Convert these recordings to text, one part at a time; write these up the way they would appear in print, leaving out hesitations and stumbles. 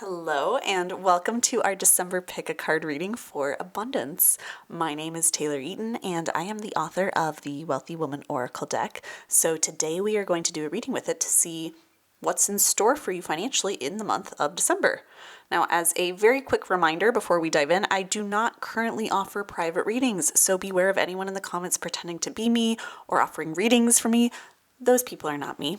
Hello and welcome to our December Pick a Card reading for Abundance. My name is Taylor Eaton and I am the author of the Wealthy Woman Oracle deck. So today we are going to do a reading with it to see what's in store for you financially in the month of December. Now, as a very quick reminder before we dive in, I do not currently offer private readings, so beware of anyone in the comments pretending to be me or offering readings for me. Those people are not me.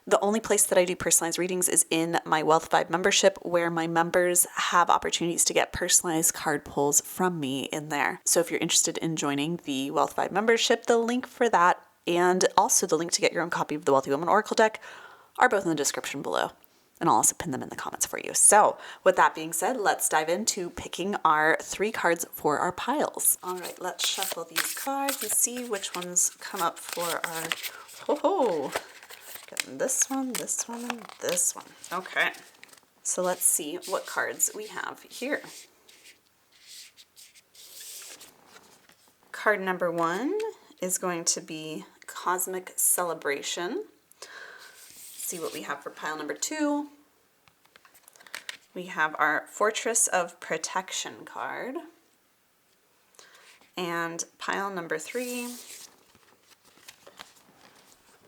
The only place that I do personalized readings is in my Wealth Vibe membership, where my members have opportunities to get personalized card pulls from me in there. So if you're interested in joining the Wealth Vibe membership, the link for that and also the link to get your own copy of the Wealthy Woman Oracle deck are both in the description below. And I'll also pin them in the comments for you. So with that being said, let's dive into picking our 3 cards for our piles. All right, let's shuffle these cards and see which ones come up for our... Getting this one, and this one. Okay, so let's see what cards we have here. Card number 1 is going to be Cosmic Celebration. Let's see what we have for pile number 2. We have our Fortress of Protection card. And pile number 3,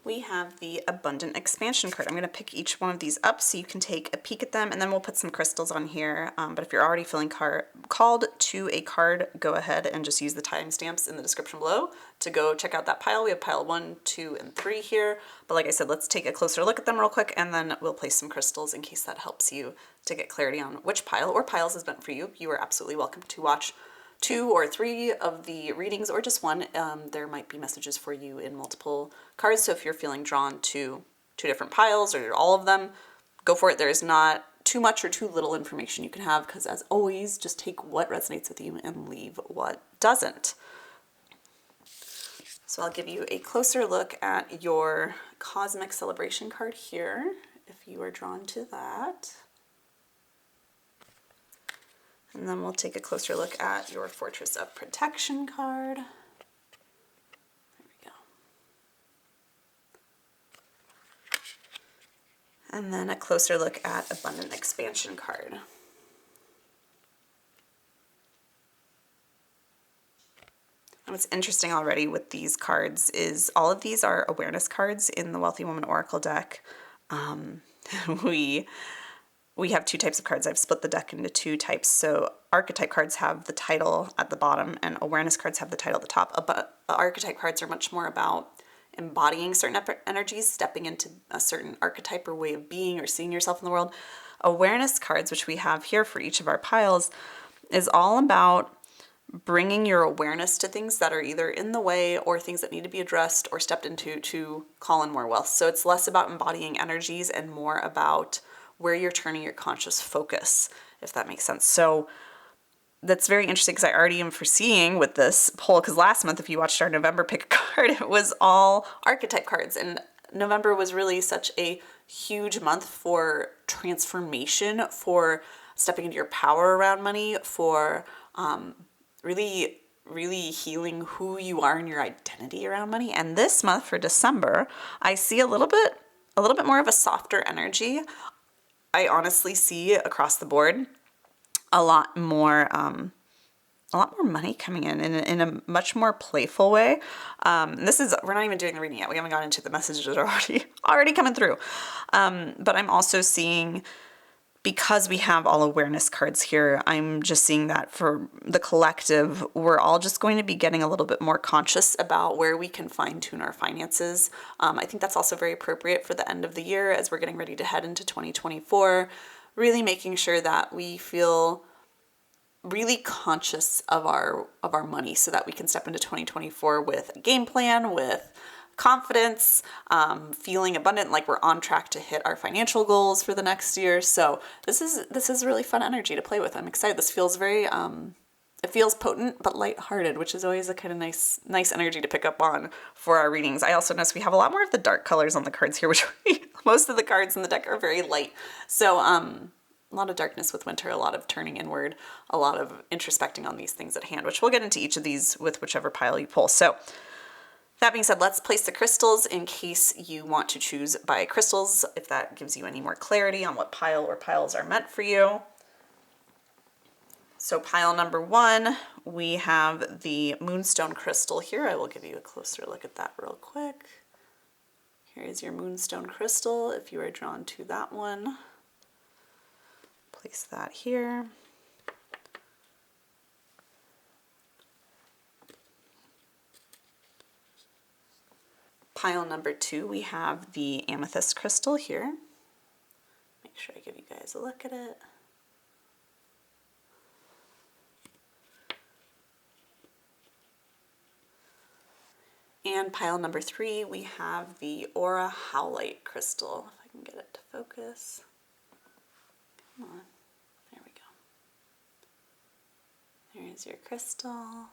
we have the Abundant Expansion card. I'm going to pick each one of these up so you can take a peek at them, and then we'll put some crystals on here. But if you're already feeling called to a card, go ahead and just use the timestamps in the description below to go check out that pile. We have pile 1, 2, and 3 here. But like I said, let's take a closer look at them real quick, and then we'll place some crystals in case that helps you to get clarity on which pile or piles is meant for you. You are absolutely welcome to watch 2 or 3 of the readings or just one. There might be messages for you in multiple cards, so if you're feeling drawn to 2 different piles or all of them, go for it. There is not too much or too little information you can have, because as always, just take what resonates with you and leave what doesn't. So I'll give you a closer look at your Cosmic Celebration card here, if you are drawn to that. And then we'll take a closer look at your Fortress of Protection card. There we go. And then a closer look at Abundant Expansion card. And what's interesting already with these cards is all of these are awareness cards in the Wealthy Woman Oracle deck. We have 2 types of cards. I've split the deck into 2 types. So archetype cards have the title at the bottom and awareness cards have the title at the top. But archetype cards are much more about embodying certain energies, stepping into a certain archetype or way of being or seeing yourself in the world. Awareness cards, which we have here for each of our piles, is all about bringing your awareness to things that are either in the way or things that need to be addressed or stepped into to call in more wealth. So it's less about embodying energies and more about where you're turning your conscious focus, if that makes sense. So that's very interesting, because I already am foreseeing with this poll, because last month, if you watched our November pick a card, it was all archetype cards. And November was really such a huge month for transformation, for stepping into your power around money, for really healing who you are and your identity around money. And this month for December, I see a little bit more of a softer energy. I honestly see across the board a lot more money coming in a much more playful way. We're not even doing the reading yet. We haven't gotten into the messages that are already coming through. But I'm also seeing, because we have all awareness cards here, I'm just seeing that for the collective, we're all just going to be getting a little bit more conscious about where we can fine-tune our finances. I think that's also very appropriate for the end of the year as we're getting ready to head into 2024, really making sure that we feel really conscious of our money so that we can step into 2024 with a game plan, with confidence, feeling abundant, like we're on track to hit our financial goals for the next year. So this is really fun energy to play with. I'm excited. This feels very it feels potent but lighthearted, which is always a kind of nice energy to pick up on for our readings. I also notice we have a lot more of the dark colors on the cards here, which most of the cards in the deck are very light. So a lot of darkness with winter, a lot of turning inward, a lot of introspecting on these things at hand, which we'll get into each of these with whichever pile you pull. So That being said, let's place the crystals in case you want to choose by crystals, if that gives you any more clarity on what pile or piles are meant for you. So pile number 1, we have the moonstone crystal here. I will give you a closer look at that real quick. Here is your moonstone crystal if you are drawn to that one. Place that here. Pile number 2, we have the amethyst crystal here. Make sure I give you guys a look at it. And pile number 3, we have the aura howlite crystal. If I can get it to focus. Come on, there we go. There's your crystal.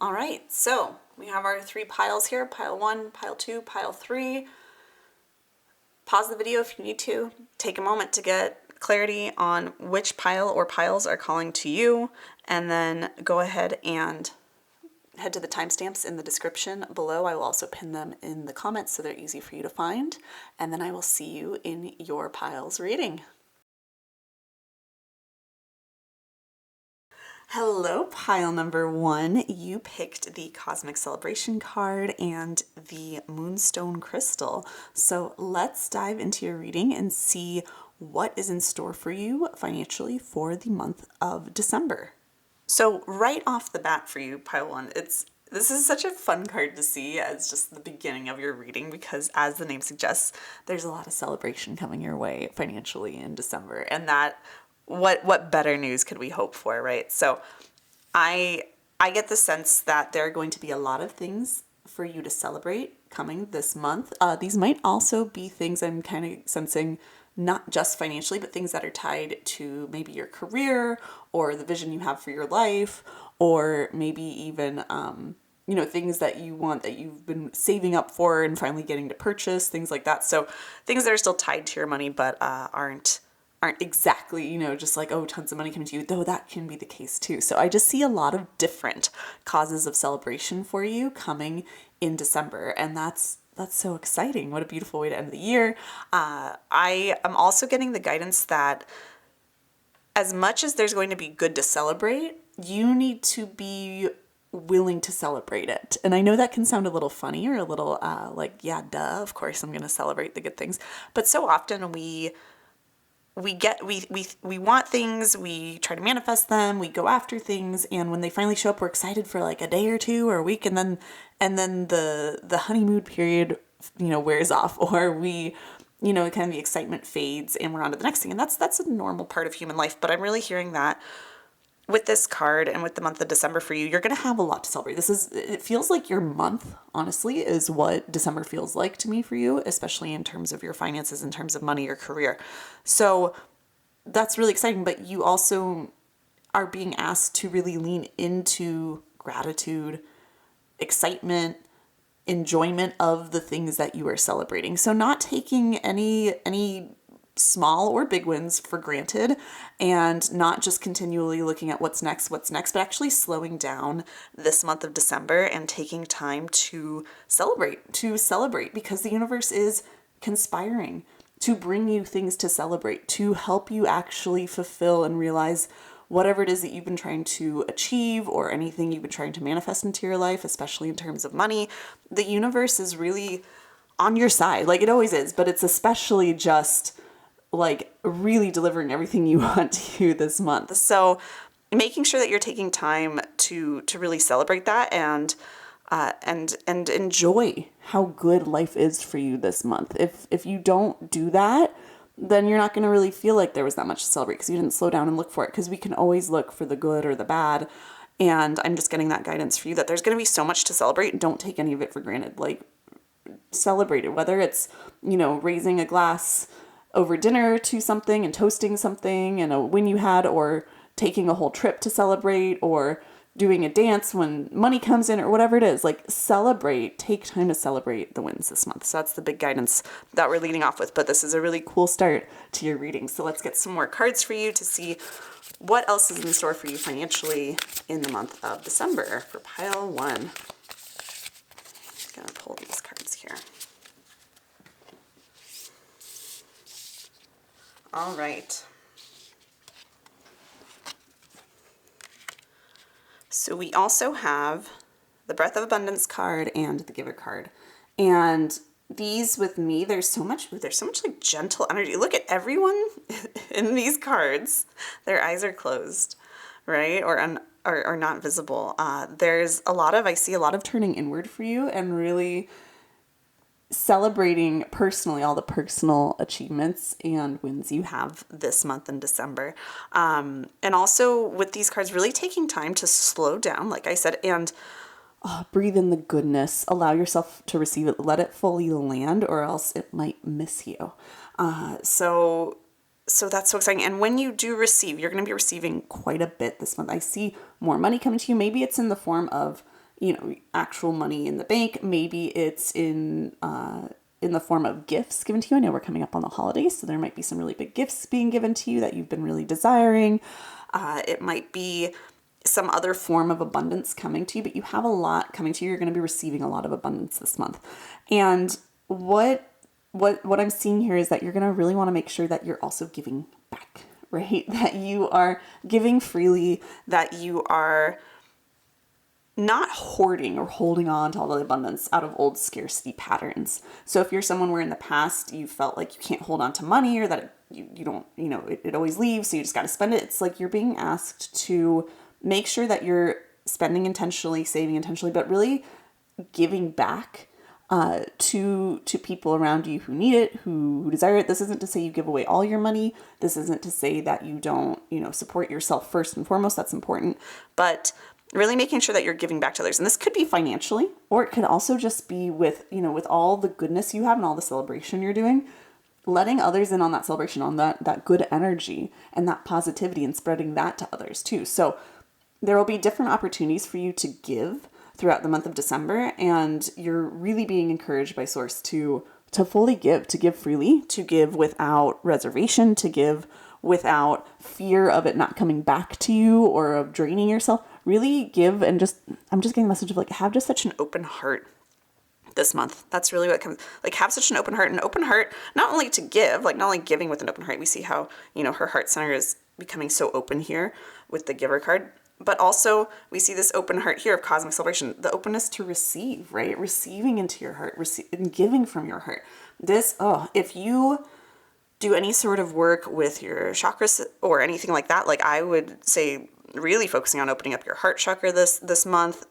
All right, so we have our 3 piles here, pile 1, pile 2, pile 3. Pause the video if you need to. Take a moment to get clarity on which pile or piles are calling to you, and then go ahead and head to the timestamps in the description below. I will also pin them in the comments so they're easy for you to find, and then I will see you in your piles reading. Hello, pile number 1. You picked the Cosmic Celebration card and the Moonstone Crystal. So let's dive into your reading and see what is in store for you financially for the month of December. So right off the bat for you, pile 1, this is such a fun card to see as just the beginning of your reading, because as the name suggests, there's a lot of celebration coming your way financially in December, and that what better news could we hope for, right? So I get the sense that there are going to be a lot of things for you to celebrate coming this month. These might also be things I'm kind of sensing, not just financially, but things that are tied to maybe your career or the vision you have for your life, or maybe even, things that you want, that you've been saving up for and finally getting to purchase, things like that. So things that are still tied to your money, but aren't exactly, just like, oh, tons of money coming to you, though that can be the case too. So I just see a lot of different causes of celebration for you coming in December, and that's so exciting. What a beautiful way to end the year. I am also getting the guidance that as much as there's going to be good to celebrate, you need to be willing to celebrate it. And I know that can sound a little funny or a little yeah, duh, of course I'm going to celebrate the good things. But so often we want things, we try to manifest them, we go after things, and when they finally show up, we're excited for like a day or two or a week, and then the honeymoon period, wears off, or we, kind of the excitement fades and we're on to the next thing. And that's a normal part of human life. But I'm really hearing that with this card and with the month of December for you, you're going to have a lot to celebrate. It feels like your month, honestly, is what December feels like to me for you, especially in terms of your finances, in terms of money or career. So that's really exciting, but you also are being asked to really lean into gratitude, excitement, enjoyment of the things that you are celebrating. So not taking any small or big wins for granted, and not just continually looking at what's next, but actually slowing down this month of December and taking time to celebrate, because the universe is conspiring to bring you things to celebrate, to help you actually fulfill and realize whatever it is that you've been trying to achieve, or anything you've been trying to manifest into your life, especially in terms of money. The universe is really on your side, like it always is, but it's especially just like really delivering everything you want to this month. So making sure that you're taking time to really celebrate that and enjoy how good life is for you this month. If you don't do that, then you're not going to really feel like there was that much to celebrate, because you didn't slow down and look for it, because we can always look for the good or the bad. And I'm just getting that guidance for you that there's going to be so much to celebrate. Don't take any of it for granted. Like, celebrate it, whether it's, raising a glass over dinner to something and toasting something and a win you had, or taking a whole trip to celebrate, or doing a dance when money comes in or whatever it is. Like celebrate, take time to celebrate the wins this month. So that's the big guidance that we're leading off with. But this is a really cool start to your reading. So let's get some more cards for you to see what else is in store for you financially in the month of December for pile 1. I'm going to pull these cards here. All right. So we also have the Breath of Abundance card and the Giver card. And these with me, there's so much like gentle energy. Look at everyone in these cards. Their eyes are closed, right? Or not visible. I see a lot of turning inward for you and really celebrating personally all the personal achievements and wins you have this month in December. And also with these cards, really taking time to slow down, like I said, and breathe in the goodness, allow yourself to receive it, let it fully land or else it might miss you. So that's so exciting. And when you do receive, you're going to be receiving quite a bit this month. I see more money coming to you. Maybe it's in the form of, actual money in the bank. Maybe it's in the form of gifts given to you. I know we're coming up on the holidays, so there might be some really big gifts being given to you that you've been really desiring. It might be some other form of abundance coming to you, but you have a lot coming to you. You're going to be receiving a lot of abundance this month. And what I'm seeing here is that you're going to really want to make sure that you're also giving back, right? That you are giving freely, that you are not hoarding or holding on to all the abundance out of old scarcity patterns. So if you're someone where in the past you felt like you can't hold on to money or that you don't, it always leaves, so you just got to spend it. It's like you're being asked to make sure that you're spending intentionally, saving intentionally, but really giving back to people around you who need it, who desire it. This isn't to say you give away all your money. This isn't to say that you don't, support yourself first and foremost. That's important. But really making sure that you're giving back to others. And this could be financially, or it could also just be with, with all the goodness you have and all the celebration you're doing, letting others in on that celebration, on that good energy and that positivity and spreading that to others too. So there will be different opportunities for you to give throughout the month of December. And you're really being encouraged by Source to fully give, to give freely, to give without reservation, to give without fear of it not coming back to you or of draining yourself. Really give and I'm just getting the message of like, have just such an open heart this month. That's really what comes, like have such an open heart, not only to give, like not only giving with an open heart. We see how, her heart center is becoming so open here with the Giver card, but also we see this open heart here of cosmic celebration, the openness to receive, right? Receiving into your heart, and giving from your heart. If you do any sort of work with your chakras or anything like that, like I would say really focusing on opening up your heart chakra this month,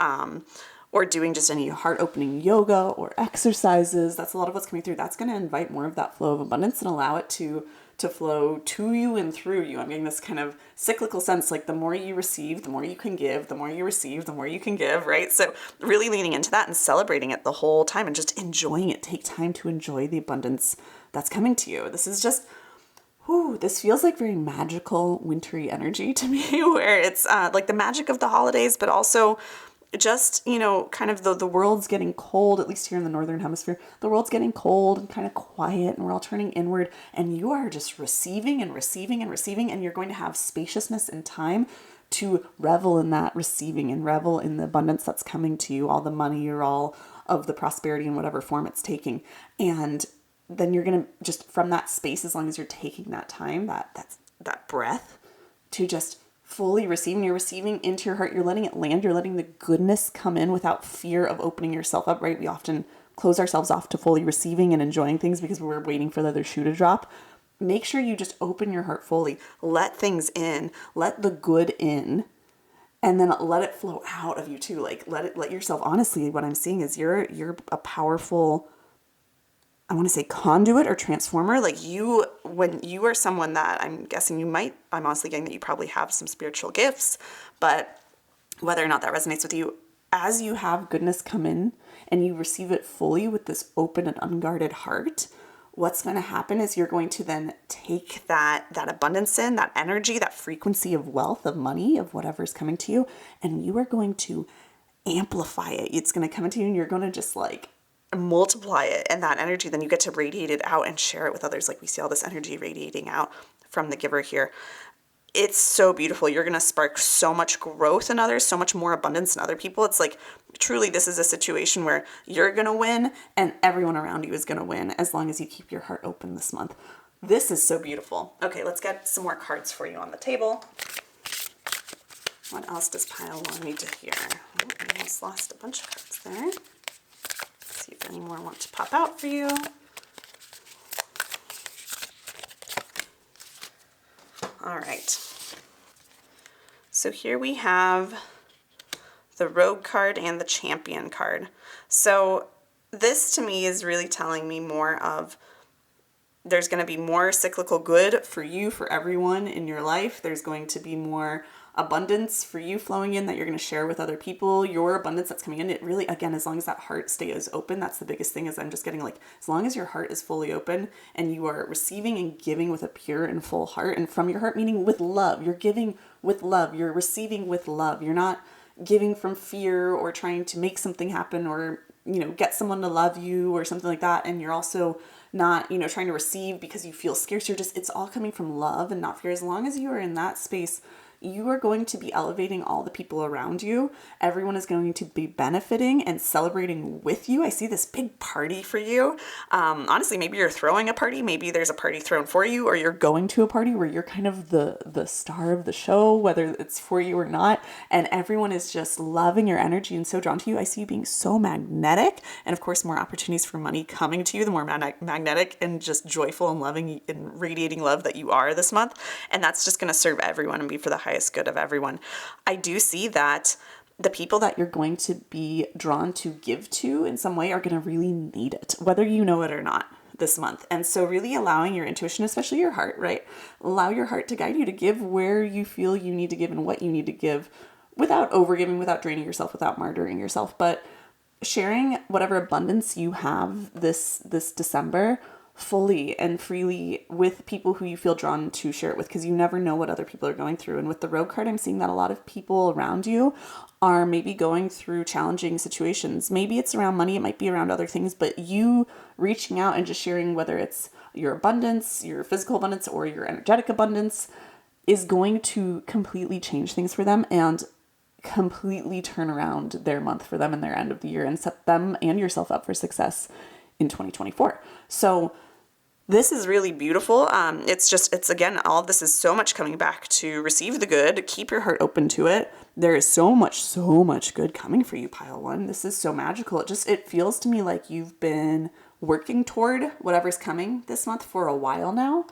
or doing just any heart opening yoga or exercises. That's a lot of what's coming through. That's going to invite more of that flow of abundance and allow it to flow to you and through you. I'm getting this kind of cyclical sense, like the more you receive, the more you can give, the more you receive, the more you can give, right? So really leaning into that and celebrating it the whole time and just enjoying it. Take time to enjoy the abundance that's coming to you. This is just, this feels like very magical, wintry energy to me, where it's like the magic of the holidays, but also just, kind of the world's getting cold, at least here in the Northern Hemisphere. The world's getting cold and kind of quiet, and we're all turning inward, and you are just receiving and receiving and receiving, and you're going to have spaciousness and time to revel in that receiving and revel in the abundance that's coming to you, all the money or all of the prosperity in whatever form it's taking. And then you're going to just from that space, as long as you're taking that time, that breath to just fully receiving, you're receiving into your heart, you're letting it land, you're letting the goodness come in without fear of opening yourself up, right? We often close ourselves off to fully receiving and enjoying things because we're waiting for the other shoe to drop. Make sure you just open your heart fully, let things in, let the good in, and then let it flow out of you too. Like let yourself, honestly, what I'm seeing is you're a powerful, I want to say conduit or transformer. Like when you are someone that I'm guessing I'm honestly getting that you probably have some spiritual gifts, but whether or not that resonates with you, as you have goodness come in and you receive it fully with this open and unguarded heart, what's going to happen is you're going to then take that abundance in, that energy, that frequency of wealth, of money, of whatever's coming to you, and you are going to amplify it. It's going to come into you and you're going to just like multiply it, and that energy, then you get to radiate it out and share it with others. Like we see all this energy radiating out from the giver here. It's so beautiful. You're going to spark so much growth in others, so much more abundance in other people. It's like, truly, this is a situation where you're going to win and everyone around you is going to win as long as you keep your heart open this month. This is so beautiful. Okay, let's get some more cards for you on the table. What else does pile one need to hear? Oh, I almost lost a bunch of cards there. Let's see if any more want to pop out for you. All right. So here we have the Rogue card and the Champion card. So this to me is really telling me more of there's going to be more cyclical good for you, for everyone in your life. There's going to be more abundance for you flowing in that you're going to share with other people. Your abundance that's coming in, it really, again, as long as that heart stays open, that's the biggest thing. Is I'm just getting like, as long as your heart is fully open and you are receiving and giving with a pure and full heart, and from your heart, meaning with love, you're giving with love, you're receiving with love. You're not giving from fear or trying to make something happen or, you know, get someone to love you or something like that. And you're also not, you know, trying to receive because you feel scarce. You're just, it's all coming from love and not fear. As long as you are in that space, you are going to be elevating all the people around you. Everyone is going to be benefiting and celebrating with you. I see this big party for you. Honestly, maybe you're throwing a party. Maybe there's a party thrown for you, or you're going to a party where you're kind of the star of the show, whether it's for you or not. And everyone is just loving your energy and so drawn to you. I see you being so magnetic. And of course, more opportunities for money coming to you, the more magnetic and just joyful and loving and radiating love that you are this month. And that's just going to serve everyone and be for the highest good of everyone. I do see that the people that you're going to be drawn to give to in some way are going to really need it, whether you know it or not, this month. And so really allowing your intuition, especially your heart, right? Allow your heart to guide you to give where you feel you need to give and what you need to give without overgiving, without draining yourself, without martyring yourself, but sharing whatever abundance you have this December fully and freely with people who you feel drawn to share it with, because you never know what other people are going through. And with the Rogue card, I'm seeing that a lot of people around you are maybe going through challenging situations. Maybe it's around money, it might be around other things, but you reaching out and just sharing, whether it's your abundance, your physical abundance, or your energetic abundance, is going to completely change things for them and completely turn around their month for them and their end of the year and set them and yourself up for success in 2024. So this is really beautiful. It's again, all of this is so much coming back to receive the good, keep your heart open to it. There is so much good coming for you, pile one. This is so magical. It feels to me like you've been working toward whatever's coming this month for a while now.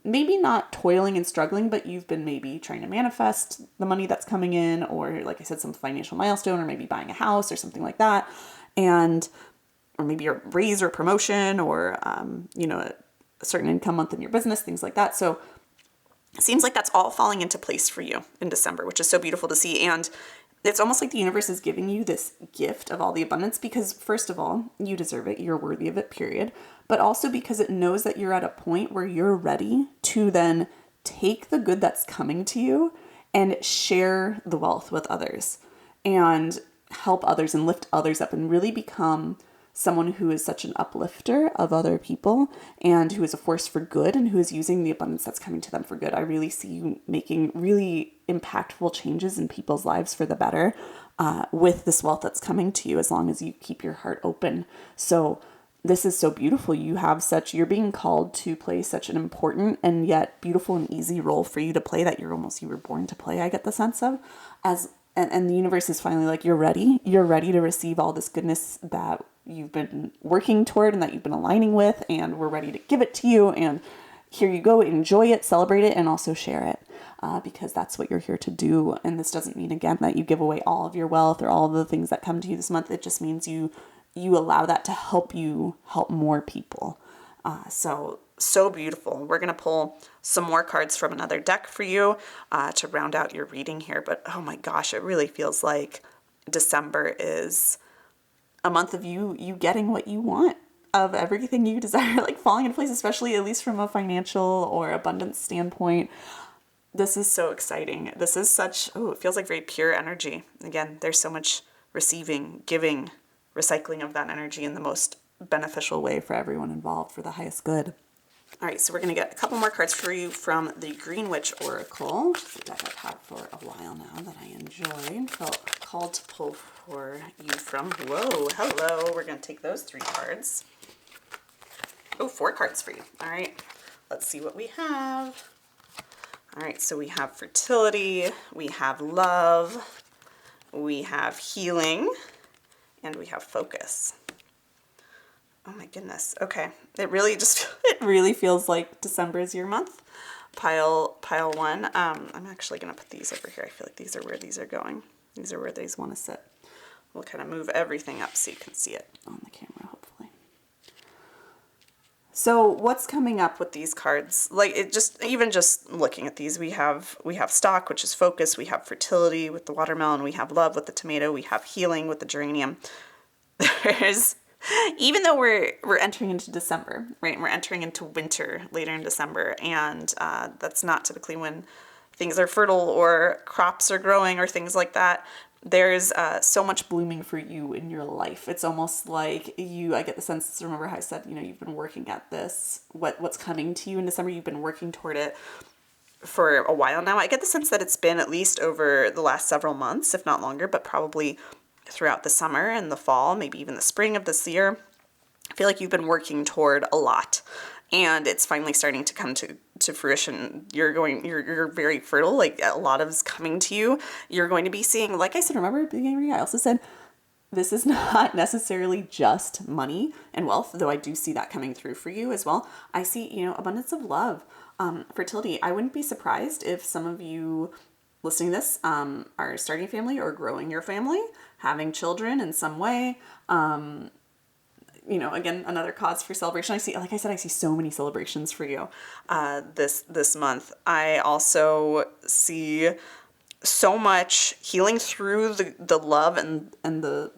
Maybe not toiling and struggling, but you've been maybe trying to manifest the money that's coming in, or like I said, some financial milestone, or maybe buying a house or something like that. Or maybe a raise or promotion, or, a certain income month in your business, things like that. So it seems like that's all falling into place for you in December, which is so beautiful to see. And it's almost like the universe is giving you this gift of all the abundance because, first of all, you deserve it. You're worthy of it, period. But also because it knows that you're at a point where you're ready to then take the good that's coming to you and share the wealth with others and help others and lift others up and really become someone who is such an uplifter of other people and who is a force for good and who is using the abundance that's coming to them for good. I really see you making really impactful changes in people's lives for the better with this wealth that's coming to you, as long as you keep your heart open. So this is so beautiful. You're being called to play such an important and yet beautiful and easy role for you to play that you were born to play, I get the sense of, and the universe is finally like, you're ready to receive all this goodness that you've been working toward and that you've been aligning with, and we're ready to give it to you. And here you go, enjoy it, celebrate it, and also share it, because that's what you're here to do. And this doesn't mean, again, that you give away all of your wealth or all of the things that come to you this month. It just means you allow that to help you help more people. So beautiful. We're going to pull some more cards from another deck for you to round out your reading here. But oh my gosh, it really feels like December is a month of you getting what you want. of everything you desire, like falling into place, especially at least from a financial or abundance standpoint. This is so exciting. This is such, oh, it feels like very pure energy. Again, there's so much receiving, giving, recycling of that energy in the most beneficial way for everyone involved for the highest good. All right, so we're going to get a couple more cards for you from the Green Witch Oracle, which is a deck I've had for a while now that I enjoy and felt called to pull for you from. Whoa, hello. We're going to take those 3 cards. Oh, 4 cards for you. All right, let's see what we have. All right, so we have fertility, we have love, we have healing, and we have focus. Oh my goodness. Okay. It really feels like December is your month. Pile 1. I'm actually going to put these over here. I feel like these are where these are going. These are where these want to sit. We'll kind of move everything up so you can see it on the camera, hopefully. So what's coming up with these cards? Like even just looking at these, we have stock, which is focus. We have fertility with the watermelon. We have love with the tomato. We have healing with the geranium. Even though we're entering into December, right? We're entering into winter later in December, and that's not typically when things are fertile or crops are growing or things like that. There's so much blooming for you in your life. It's almost like I get the sense, remember how I said, you've been working at this, what's coming to you in December, you've been working toward it for a while now. I get the sense that it's been at least over the last several months, if not longer, but probably throughout the summer and the fall, maybe even the spring of this year. I feel like you've been working toward a lot, and it's finally starting to come to fruition. You're very fertile. Like a lot of is coming to you. You're going to be seeing, like I said, remember at the beginning, I also said, this is not necessarily just money and wealth, though I do see that coming through for you as well. I see, abundance of love, fertility. I wouldn't be surprised if some of you listening to this are starting a family or growing your family, having children in some way. Again, another cause for celebration. Like I said, I see so many celebrations for you this month. I also see so much healing through the love and the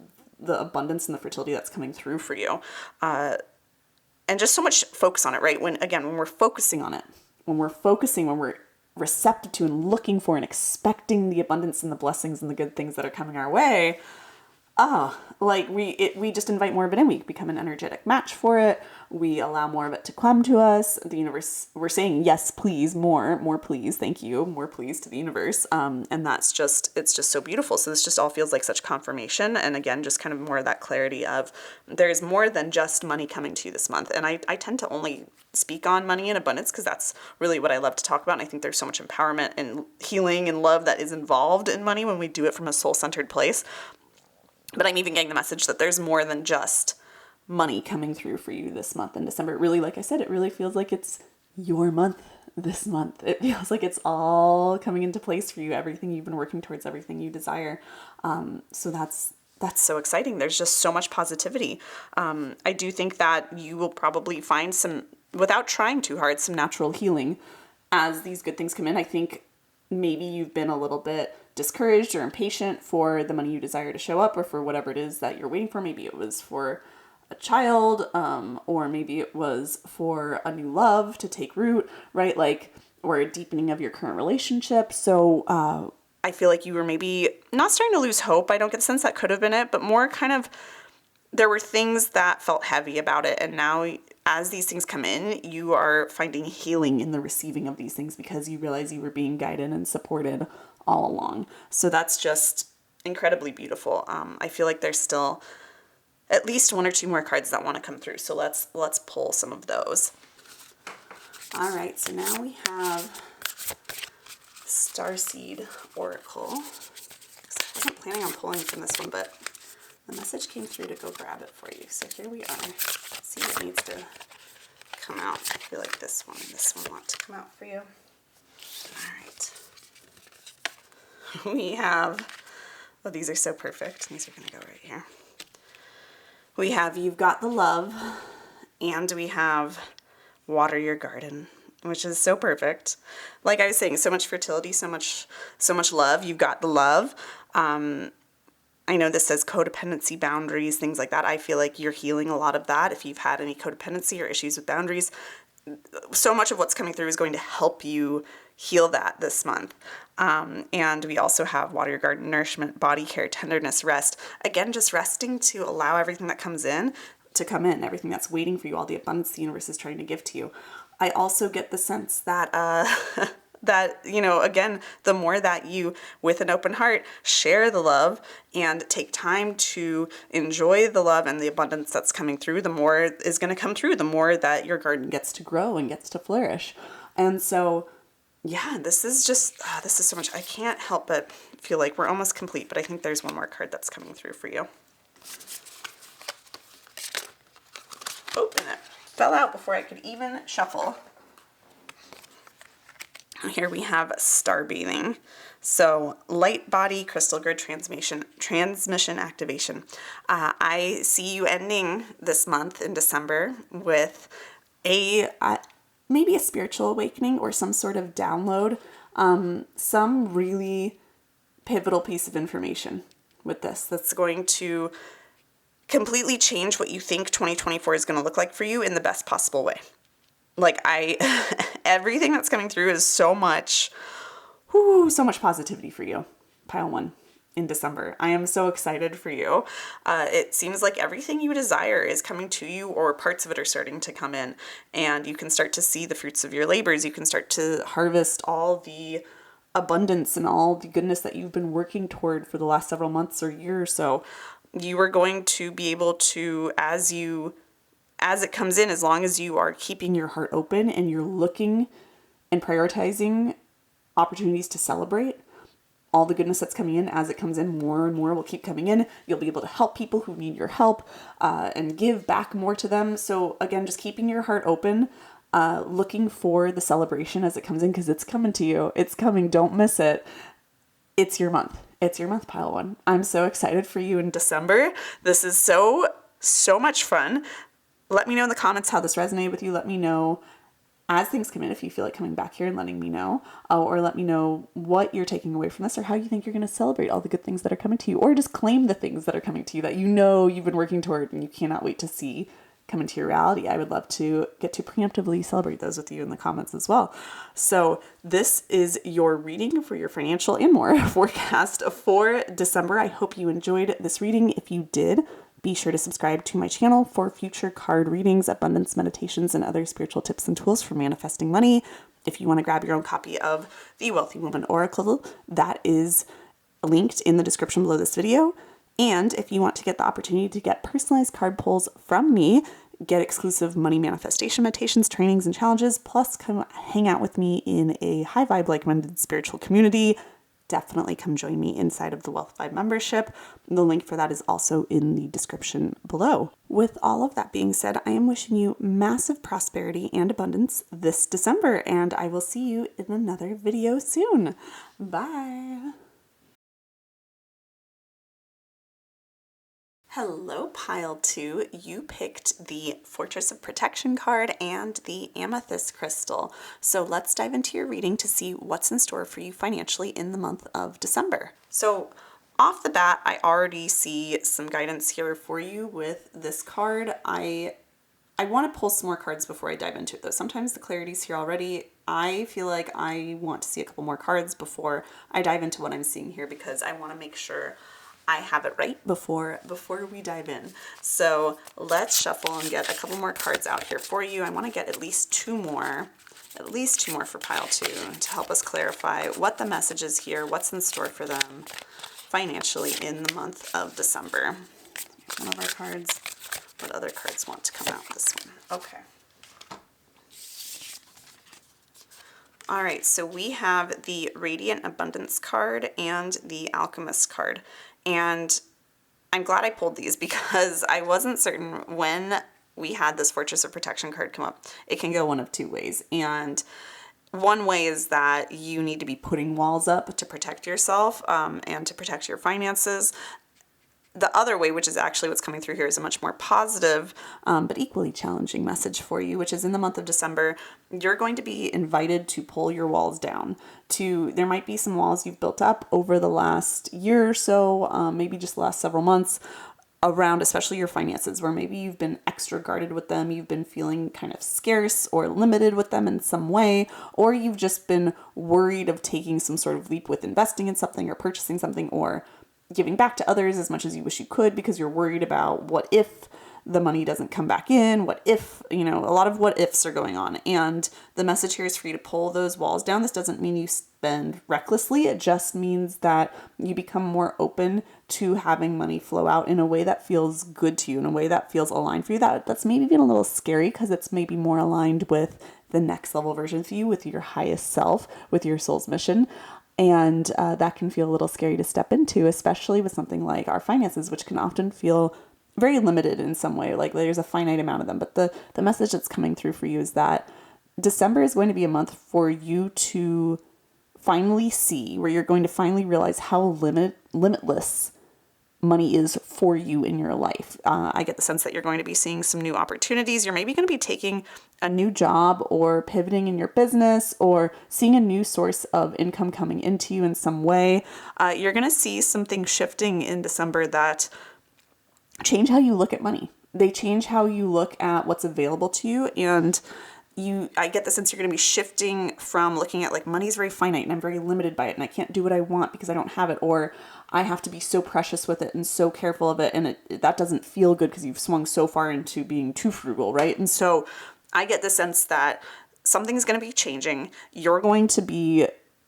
abundance and the fertility that's coming through for you. And just so much focus on it, right? When we're focusing on it, when we're receptive to and looking for and expecting the abundance and the blessings and the good things that are coming our way, we just invite more of it in. We become an energetic match for it. We allow more of it to come to us. The universe, we're saying, yes, please, more, please, thank you, more, please to the universe. And it's just so beautiful. So this just all feels like such confirmation. And again, just kind of more of that clarity of there's more than just money coming to you this month. And I tend to only speak on money and abundance because that's really what I love to talk about. And I think there's so much empowerment and healing and love that is involved in money when we do it from a soul-centered place. But I'm even getting the message that there's more than just money coming through for you this month in December. It really, like I said, it really feels like it's your month this month. It feels like it's all coming into place for you, everything you've been working towards, everything you desire. So that's so exciting. There's just so much positivity. I do think that you will probably find some, without trying too hard, some natural healing as these good things come in. I think maybe you've been a little bit discouraged or impatient for the money you desire to show up or for whatever it is that you're waiting for. Maybe it was for a child, or maybe it was for a new love to take root, right? Or a deepening of your current relationship. So I feel like you were maybe not starting to lose hope. I don't get the sense that could have been it, but more kind of there were things that felt heavy about it. And now as these things come in, you are finding healing in the receiving of these things because you realize you were being guided and supported all along. So that's just incredibly beautiful. I feel like there's still at least 1 or 2 more cards that want to come through. So let's pull some of those. All right, so now we have Starseed Oracle. I wasn't planning on pulling from this one, but the message came through to go grab it for you. So here we are. Let's see what needs to come out. I feel like this one and this one want to come out for you. All right. We have, these are so perfect. These are going to go right here. We have You've Got the Love, and we have Water Your Garden, which is so perfect. Like I was saying, so much fertility, so much love. You've got the love. I know this says codependency boundaries, things like that. I feel like you're healing a lot of that. If you've had any codependency or issues with boundaries, so much of what's coming through is going to help you heal that this month. And we also have water your garden, nourishment, body care, tenderness, rest. Again, just resting to allow everything that comes in to come in, everything that's waiting for you, all the abundance the universe is trying to give to you. I also get the sense that that, again, the more that you, with an open heart, share the love and take time to enjoy the love and the abundance that's coming through, the more is going to come through, the more that your garden gets to grow and gets to flourish. And so, yeah, this is so much. I can't help but feel like we're almost complete, but I think there's one more card that's coming through for you. Oh, and it fell out before I could even shuffle. Here we have star bathing. So light body crystal grid transmission activation. I see you ending this month in December with maybe a spiritual awakening or some sort of download, some really pivotal piece of information with this that's going to completely change what you think 2024 is going to look like for you in the best possible way. Like everything that's coming through is so much positivity for you. Pile 1 in December. I am so excited for you. It seems like everything you desire is coming to you, or parts of it are starting to come in, and you can start to see the fruits of your labors. You can start to harvest all the abundance and all the goodness that you've been working toward for the last several months or year or so. You are going to be able to, as it comes in, as long as you are keeping your heart open and you're looking and prioritizing opportunities to celebrate all the goodness that's coming in, as it comes in, more and more will keep coming in. You'll be able to help people who need your help and give back more to them. So again, just keeping your heart open, looking for the celebration as it comes in, because it's coming to you. It's coming. Don't miss it. It's your month. It's your month, Pile 1. I'm so excited for you in December. This is so much fun. Let me know in the comments how this resonated with you. Let me know as things come in if you feel like coming back here and letting me know, or let me know what you're taking away from this, or how you think you're going to celebrate all the good things that are coming to you, or just claim the things that are coming to you that you've been working toward and you cannot wait to see come into your reality. I would love to get to preemptively celebrate those with you in the comments as well. So this is your reading for your financial and more forecast for December. I hope you enjoyed this reading. If you did, be sure to subscribe to my channel for future card readings, abundance meditations, and other spiritual tips and tools for manifesting money. If you want to grab your own copy of the Wealthy Woman Oracle, that is linked in the description below this video. And if you want to get the opportunity to get personalized card pulls from me, get exclusive money manifestation meditations, trainings, and challenges, plus come hang out with me in a high vibe, like-minded spiritual community, definitely come join me inside of the Wealth Vibe membership. The link for that is also in the description below. With all of that being said, I am wishing you massive prosperity and abundance this December, and I will see you in another video soon. Bye. Hello, Pile 2. You picked the Fortress of Protection card and the Amethyst crystal. So let's dive into your reading to see what's in store for you financially in the month of December. So off the bat, I already see some guidance here for you with this card. I want to pull some more cards before I dive into it, though. Sometimes the clarity's here already. I feel like I want to see a couple more cards before I dive into what I'm seeing here, because I want to make sure I have it right before we dive in. So let's shuffle and get a couple more cards out here for you. I want to get at least two more for Pile 2 to help us clarify what the message is here, what's in store for them financially in the month of December. One of our cards. What other cards want to come out this one? Okay. All right, so we have the Radiant Abundance card and the Alchemist card. And I'm glad I pulled these because I wasn't certain when we had this Fortress of Protection card come up. It can go one of two ways. And one way is that you need to be putting walls up to protect yourself and to protect your finances. The other way, which is actually what's coming through here, is a much more positive, but equally challenging message for you, which is in the month of December, you're going to be invited to pull your walls down. There might be some walls you've built up over the last year or so, maybe just the last several months, around especially your finances, where maybe you've been extra guarded with them, you've been feeling kind of scarce or limited with them in some way, or you've just been worried of taking some sort of leap with investing in something or purchasing something or giving back to others as much as you wish you could because you're worried about what if the money doesn't come back in, what if, a lot of what ifs are going on. And the message here is for you to pull those walls down. This doesn't mean you spend recklessly. It just means that you become more open to having money flow out in a way that feels good to you, in a way that feels aligned for you. That's maybe even a little scary because it's maybe more aligned with the next level version of you, with your highest self, with your soul's mission. And that can feel a little scary to step into, especially with something like our finances, which can often feel very limited in some way, like there's a finite amount of them. But the message that's coming through for you is that December is going to be a month for you to finally see, where you're going to finally realize how limitless money is for you in your life. I get the sense that you're going to be seeing some new opportunities. You're maybe going to be taking a new job or pivoting in your business or seeing a new source of income coming into you in some way. You're going to see some things shifting in December that change how you look at money. They change how you look at what's available to you. And I get the sense you're going to be shifting from looking at like money's very finite and I'm very limited by it and I can't do what I want because I don't have it, or I have to be so precious with it and so careful of it, and that doesn't feel good because you've swung so far into being too frugal, right? And so I get the sense that something's going to be changing. You're going to be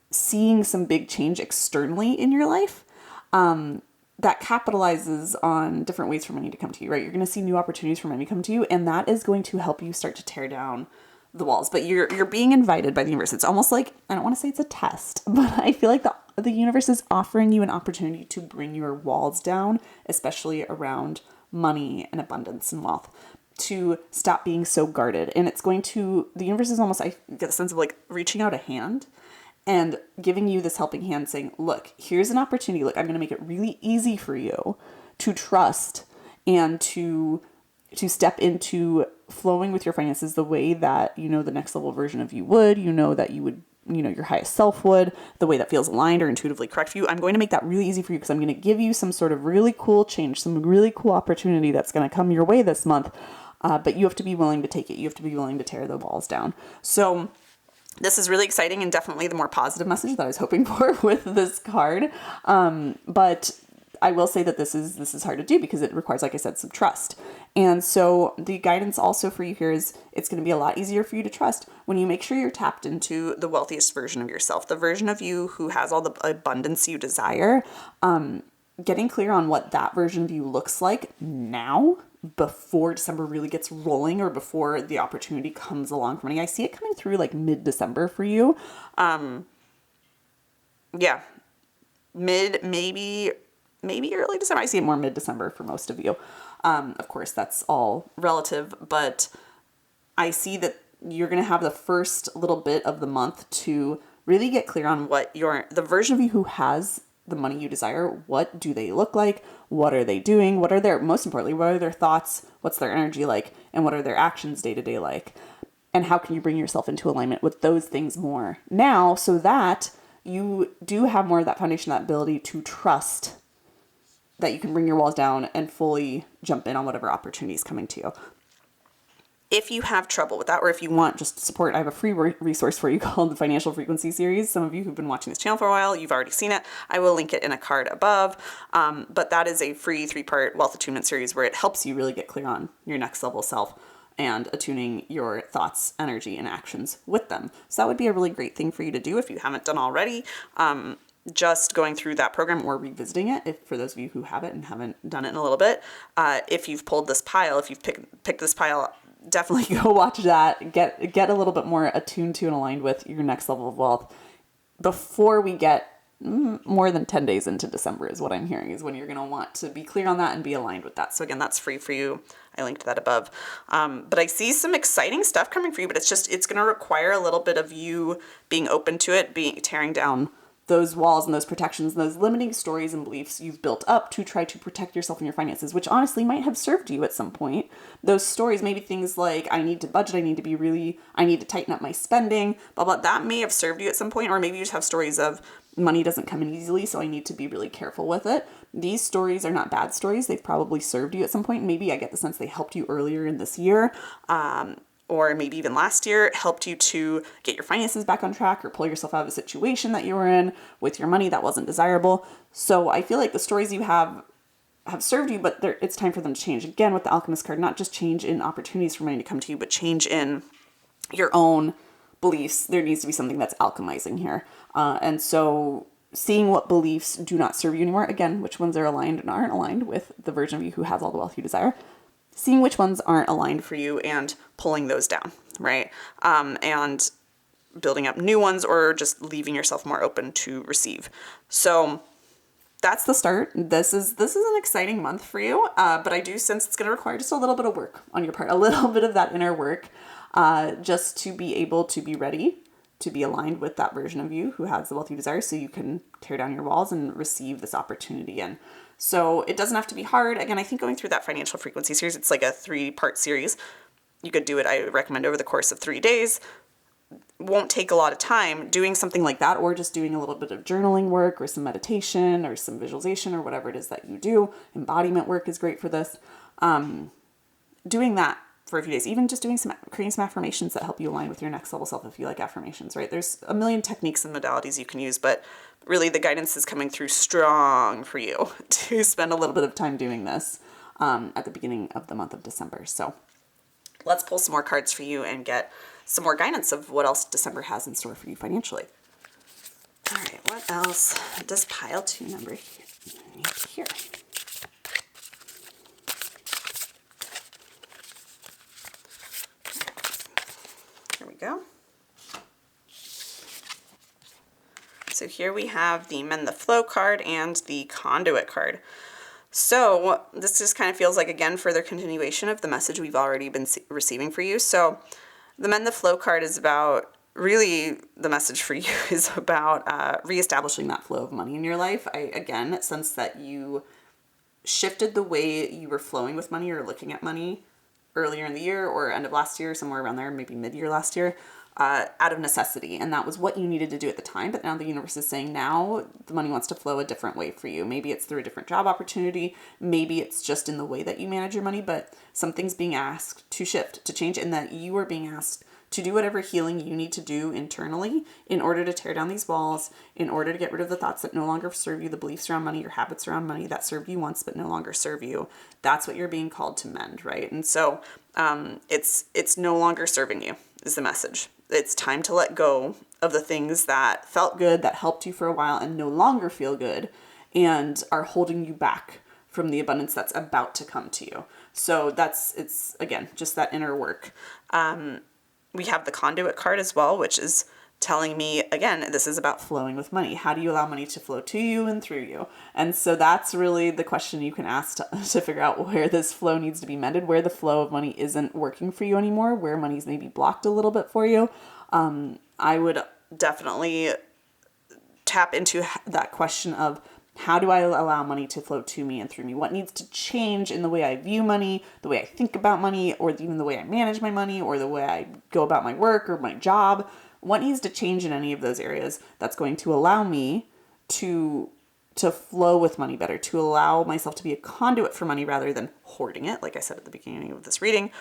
seeing some big change externally in your life that capitalizes on different ways for money to come to you, right? You're going to see new opportunities for money to come to you, and that is going to help you start to tear down the walls. But you're being invited by the universe. It's almost like, I don't want to say it's a test, but I feel like the universe is offering you an opportunity to bring your walls down, especially around money and abundance and wealth, to stop being so guarded. And the universe is almost, I get the sense of like reaching out a hand and giving you this helping hand saying, look, here's an opportunity. Look, I'm going to make it really easy for you to trust and to step into flowing with your finances the way that, the next level version of you would, that you would, your highest self would, the way that feels aligned or intuitively correct for you. I'm going to make that really easy for you because I'm going to give you some sort of really cool change, some really cool opportunity that's going to come your way this month. But you have to be willing to take it. You have to be willing to tear the walls down. So this is really exciting and definitely the more positive message that I was hoping for with this card. But I will say that this is hard to do because it requires, like I said, some trust. And so the guidance also for you here is it's going to be a lot easier for you to trust when you make sure you're tapped into the wealthiest version of yourself, the version of you who has all the abundance you desire. Getting clear on what that version of you looks like now, before December really gets rolling or before the opportunity comes along for money. I see it coming through like mid-December for you. Yeah, maybe early December. I see it more mid-December for most of you. Of course, that's all relative, but I see that you're going to have the first little bit of the month to really get clear on what the version of you who has the money you desire, what do they look like? What are they doing? Most importantly, what are their thoughts? What's their energy like? And what are their actions day to day like? And how can you bring yourself into alignment with those things more now so that you do have more of that foundation, that ability to trust that you can bring your walls down and fully jump in on whatever opportunity is coming to you. If you have trouble with that, or if you want just support, I have a free resource for you called the Financial Frequency Series. Some of you who've been watching this channel for a while, you've already seen it. I will link it in a card above. But that is a free 3-part wealth attunement series where it helps you really get clear on your next level self and attuning your thoughts, energy, and actions with them. So that would be a really great thing for you to do if you haven't done already. Just going through that program or revisiting it, for those of you who have it and haven't done it in a little bit. If you've pulled this pile, if you've picked this pile, definitely go watch that. Get a little bit more attuned to and aligned with your next level of wealth before we get more than 10 days into December is what I'm hearing, is when you're going to want to be clear on that and be aligned with that. So again, that's free for you. I linked that above. But I see some exciting stuff coming for you, but it's going to require a little bit of you being open to it, tearing down those walls and those protections, those limiting stories and beliefs you've built up to try to protect yourself and your finances, which honestly might have served you at some point. Those stories, maybe things like, I need to budget, I need to tighten up my spending, blah, blah, that may have served you at some point. Or maybe you just have stories of money doesn't come in easily, so I need to be really careful with it. These stories are not bad stories. They've probably served you at some point. Maybe I get the sense they helped you earlier in this year. Or maybe even last year, helped you to get your finances back on track or pull yourself out of a situation that you were in with your money that wasn't desirable. So I feel like the stories you have served you, but it's time for them to change. Again, with the Alchemist card, not just change in opportunities for money to come to you, but change in your own beliefs. There needs to be something that's alchemizing here. And so seeing what beliefs do not serve you anymore, again, which ones are aligned and aren't aligned with the version of you who has all the wealth you desire, seeing which ones aren't aligned for you and pulling those down, right? And building up new ones or just leaving yourself more open to receive. So that's the start. This is an exciting month for you, but I do sense it's going to require just a little bit of work on your part, a little bit of that inner work, just to be able to be ready to be aligned with that version of you who has the wealth you desire, so you can tear down your walls and receive this opportunity. And so it doesn't have to be hard. Again, I think going through that financial frequency series, it's like a 3-part series. You could do it, I recommend, over the course of 3 days. Won't take a lot of time. Doing something like that, or just doing a little bit of journaling work or some meditation or some visualization or whatever it is that you do. Embodiment work is great for this. Doing that for a few days, even just creating some affirmations that help you align with your next level self if you like affirmations, right? There's a million techniques and modalities you can use, but really the guidance is coming through strong for you to spend a little bit of time doing this at the beginning of the month of December. So let's pull some more cards for you and get some more guidance of what else December has in store for you financially. All right, what else does pile 2 number need here? Here we go. So here we have the Mend the Flow card and the Conduit card. So this just kind of feels like, again, further continuation of the message we've already been receiving for you. So the Mend the Flow card is about, really the message for you is about reestablishing that flow of money in your life. I, again, sense that you shifted the way you were flowing with money or looking at money earlier in the year or end of last year, somewhere around there, maybe mid-year last year, out of necessity. And that was what you needed to do at the time. But now the universe is saying now the money wants to flow a different way for you. Maybe it's through a different job opportunity. Maybe it's just in the way that you manage your money, but something's being asked to shift, to change, and that you are being asked to do whatever healing you need to do internally in order to tear down these walls, in order to get rid of the thoughts that no longer serve you, the beliefs around money, your habits around money that served you once but no longer serve you. That's what you're being called to mend, right? And so it's no longer serving you is the message. It's time to let go of the things that felt good, that helped you for a while and no longer feel good and are holding you back from the abundance that's about to come to you. So it's again, just that inner work. We have the Conduit card as well, which is telling me, again, this is about flowing with money. How do you allow money to flow to you and through you? And so that's really the question you can ask to figure out where this flow needs to be mended, where the flow of money isn't working for you anymore, where money's maybe blocked a little bit for you. I would definitely tap into that question of, how do I allow money to flow to me and through me? What needs to change in the way I view money, the way I think about money, or even the way I manage my money, or the way I go about my work or my job? What needs to change in any of those areas that's going to allow me to flow with money better, to allow myself to be a conduit for money rather than hoarding it, like I said at the beginning of this reading,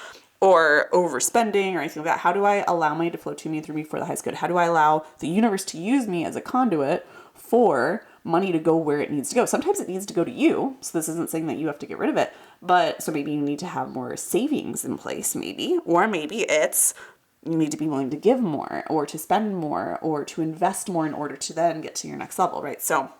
or overspending or anything like that? How do I allow money to flow to me and through me for the highest good? How do I allow the universe to use me as a conduit for money to go where it needs to go? Sometimes it needs to go to you. So this isn't saying that you have to get rid of it, but so maybe you need to have more savings in place, maybe, or maybe it's you need to be willing to give more or to spend more or to invest more in order to then get to your next level, right? So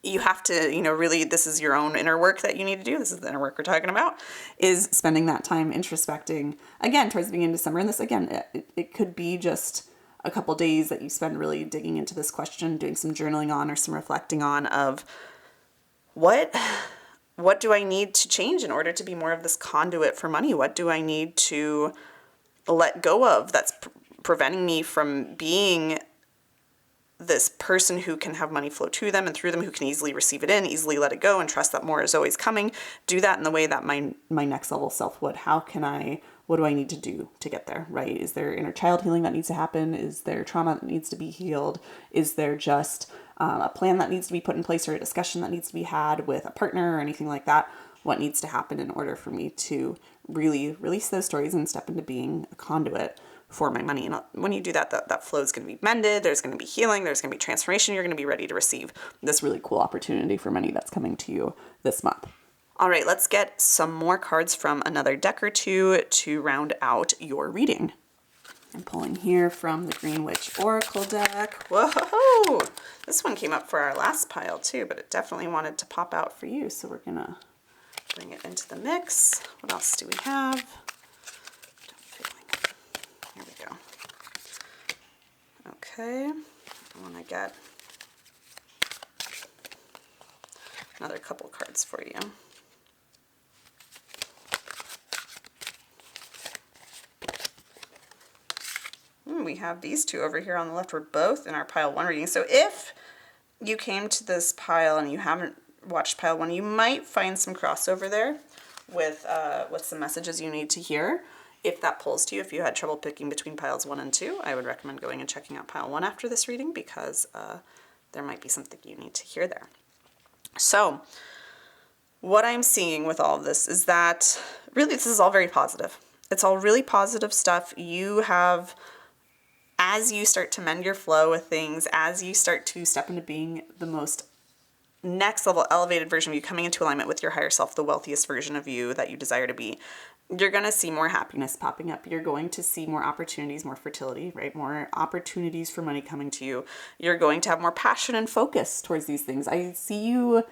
you have to, really, this is your own inner work that you need to do. This is the inner work we're talking about, is spending that time introspecting, again, towards the beginning of December. And this, again, it could be just a couple days that you spend really digging into this question, doing some journaling on or some reflecting on of what do I need to change in order to be more of this conduit for money? What do I need to let go of that's preventing me from being this person who can have money flow to them and through them, who can easily receive it in, easily let it go, and trust that more is always coming. Do that in the way that my next level self would. What do I need to do to get there, right? Is there inner child healing that needs to happen? Is there trauma that needs to be healed? Is there just a plan that needs to be put in place, or a discussion that needs to be had with a partner or anything like that? What needs to happen in order for me to really release those stories and step into being a conduit for my money? And when you do that, that flow is going to be mended. There's going to be healing. There's going to be transformation. You're going to be ready to receive this really cool opportunity for money that's coming to you this month. All right, let's get some more cards from another deck or two to round out your reading. I'm pulling here from the Green Witch Oracle deck. Whoa! This one came up for our last pile too, but it definitely wanted to pop out for you. So we're going to bring it into the mix. What else do we have? Here we go. Okay, I want to get another couple cards for you. We have these two over here on the left. We're both in our pile 1 reading. So if you came to this pile and you haven't watched pile 1, you might find some crossover there with some messages you need to hear. If that pulls to you, if you had trouble picking between piles 1 and 2, I would recommend going and checking out pile 1 after this reading, because there might be something you need to hear there. So what I'm seeing with all of this is that really this is all very positive. It's all really positive stuff. You have, as you start to mend your flow with things, as you start to step into being the most next level elevated version of you, coming into alignment with your higher self, the wealthiest version of you that you desire to be, you're going to see more happiness popping up. You're going to see more opportunities, more fertility, right? More opportunities for money coming to you. You're going to have more passion and focus towards these things. I see you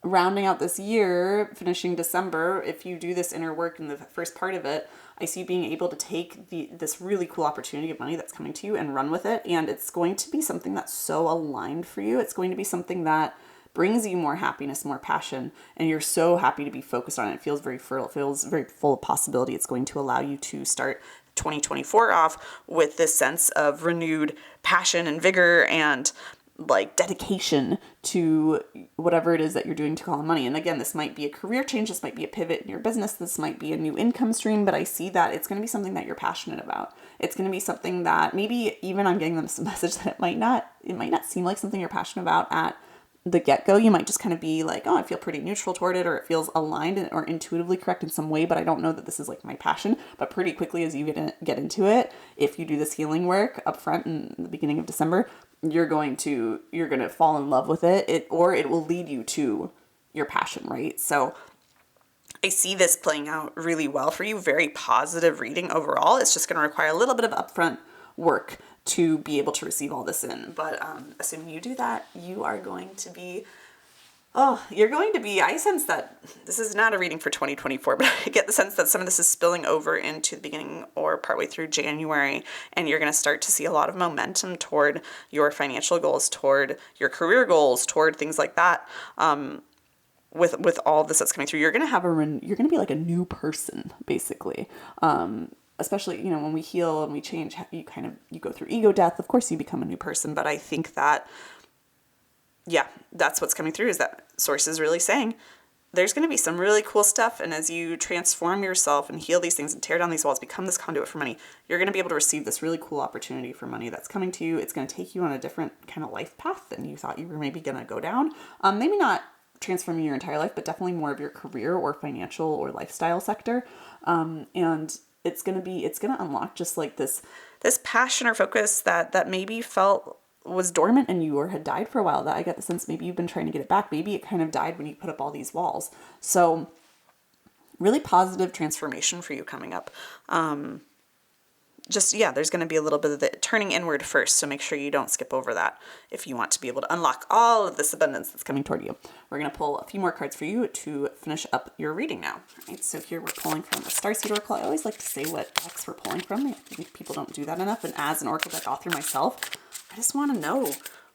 rounding out this year, finishing December. If you do this inner work in the first part of it, I see you being able to take this really cool opportunity of money that's coming to you and run with it. And it's going to be something that's so aligned for you. It's going to be something that brings you more happiness, more passion, and you're so happy to be focused on it. It feels very fertile. It feels very full of possibility. It's going to allow you to start 2024 off with this sense of renewed passion and vigor and like dedication to whatever it is that you're doing to call in money. And again, this might be a career change. This might be a pivot in your business. This might be a new income stream, but I see that it's going to be something that you're passionate about. It's going to be something that maybe even I'm getting them some message that it might not seem like something you're passionate about at the get-go. You might just kind of be like, oh, I feel pretty neutral toward it, or it feels aligned or intuitively correct in some way, but I don't know that this is like my passion. But pretty quickly as you get into it, if you do this healing work up front in the beginning of December, you're going to fall in love with it, or it will lead you to your passion, right? So I see this playing out really well for you. Very positive reading overall. It's just going to require a little bit of upfront work to be able to receive all this in. But assuming you do that, you are going to be, I sense that this is not a reading for 2024, but I get the sense that some of this is spilling over into the beginning or partway through January, and you're going to start to see a lot of momentum toward your financial goals, toward your career goals, toward things like that. With all of this that's coming through, you're going to be like a new person, basically. Especially, when we heal and we change, you go through ego death. Of course, you become a new person. But I think that, that's what's coming through, is that Source is really saying there's going to be some really cool stuff. And as you transform yourself and heal these things and tear down these walls, become this conduit for money, you're going to be able to receive this really cool opportunity for money that's coming to you. It's going to take you on a different kind of life path than you thought you were maybe going to go down. Maybe not transforming your entire life, but definitely more of your career or financial or lifestyle sector. And it's going to unlock just like this passion or focus that maybe felt was dormant in you or had died for a while, that I get the sense maybe you've been trying to get it back. Maybe it kind of died when you put up all these walls. So really positive transformation for you coming up. There's going to be a little bit of the turning inward first. So make sure you don't skip over that if you want to be able to unlock all of this abundance that's coming toward you. We're going to pull a few more cards for you to finish up your reading now. All right, so here we're pulling from the Starseed Oracle. I always like to say what decks we're pulling from. I think people don't do that enough. And as an Oracle deck author myself, I just want to know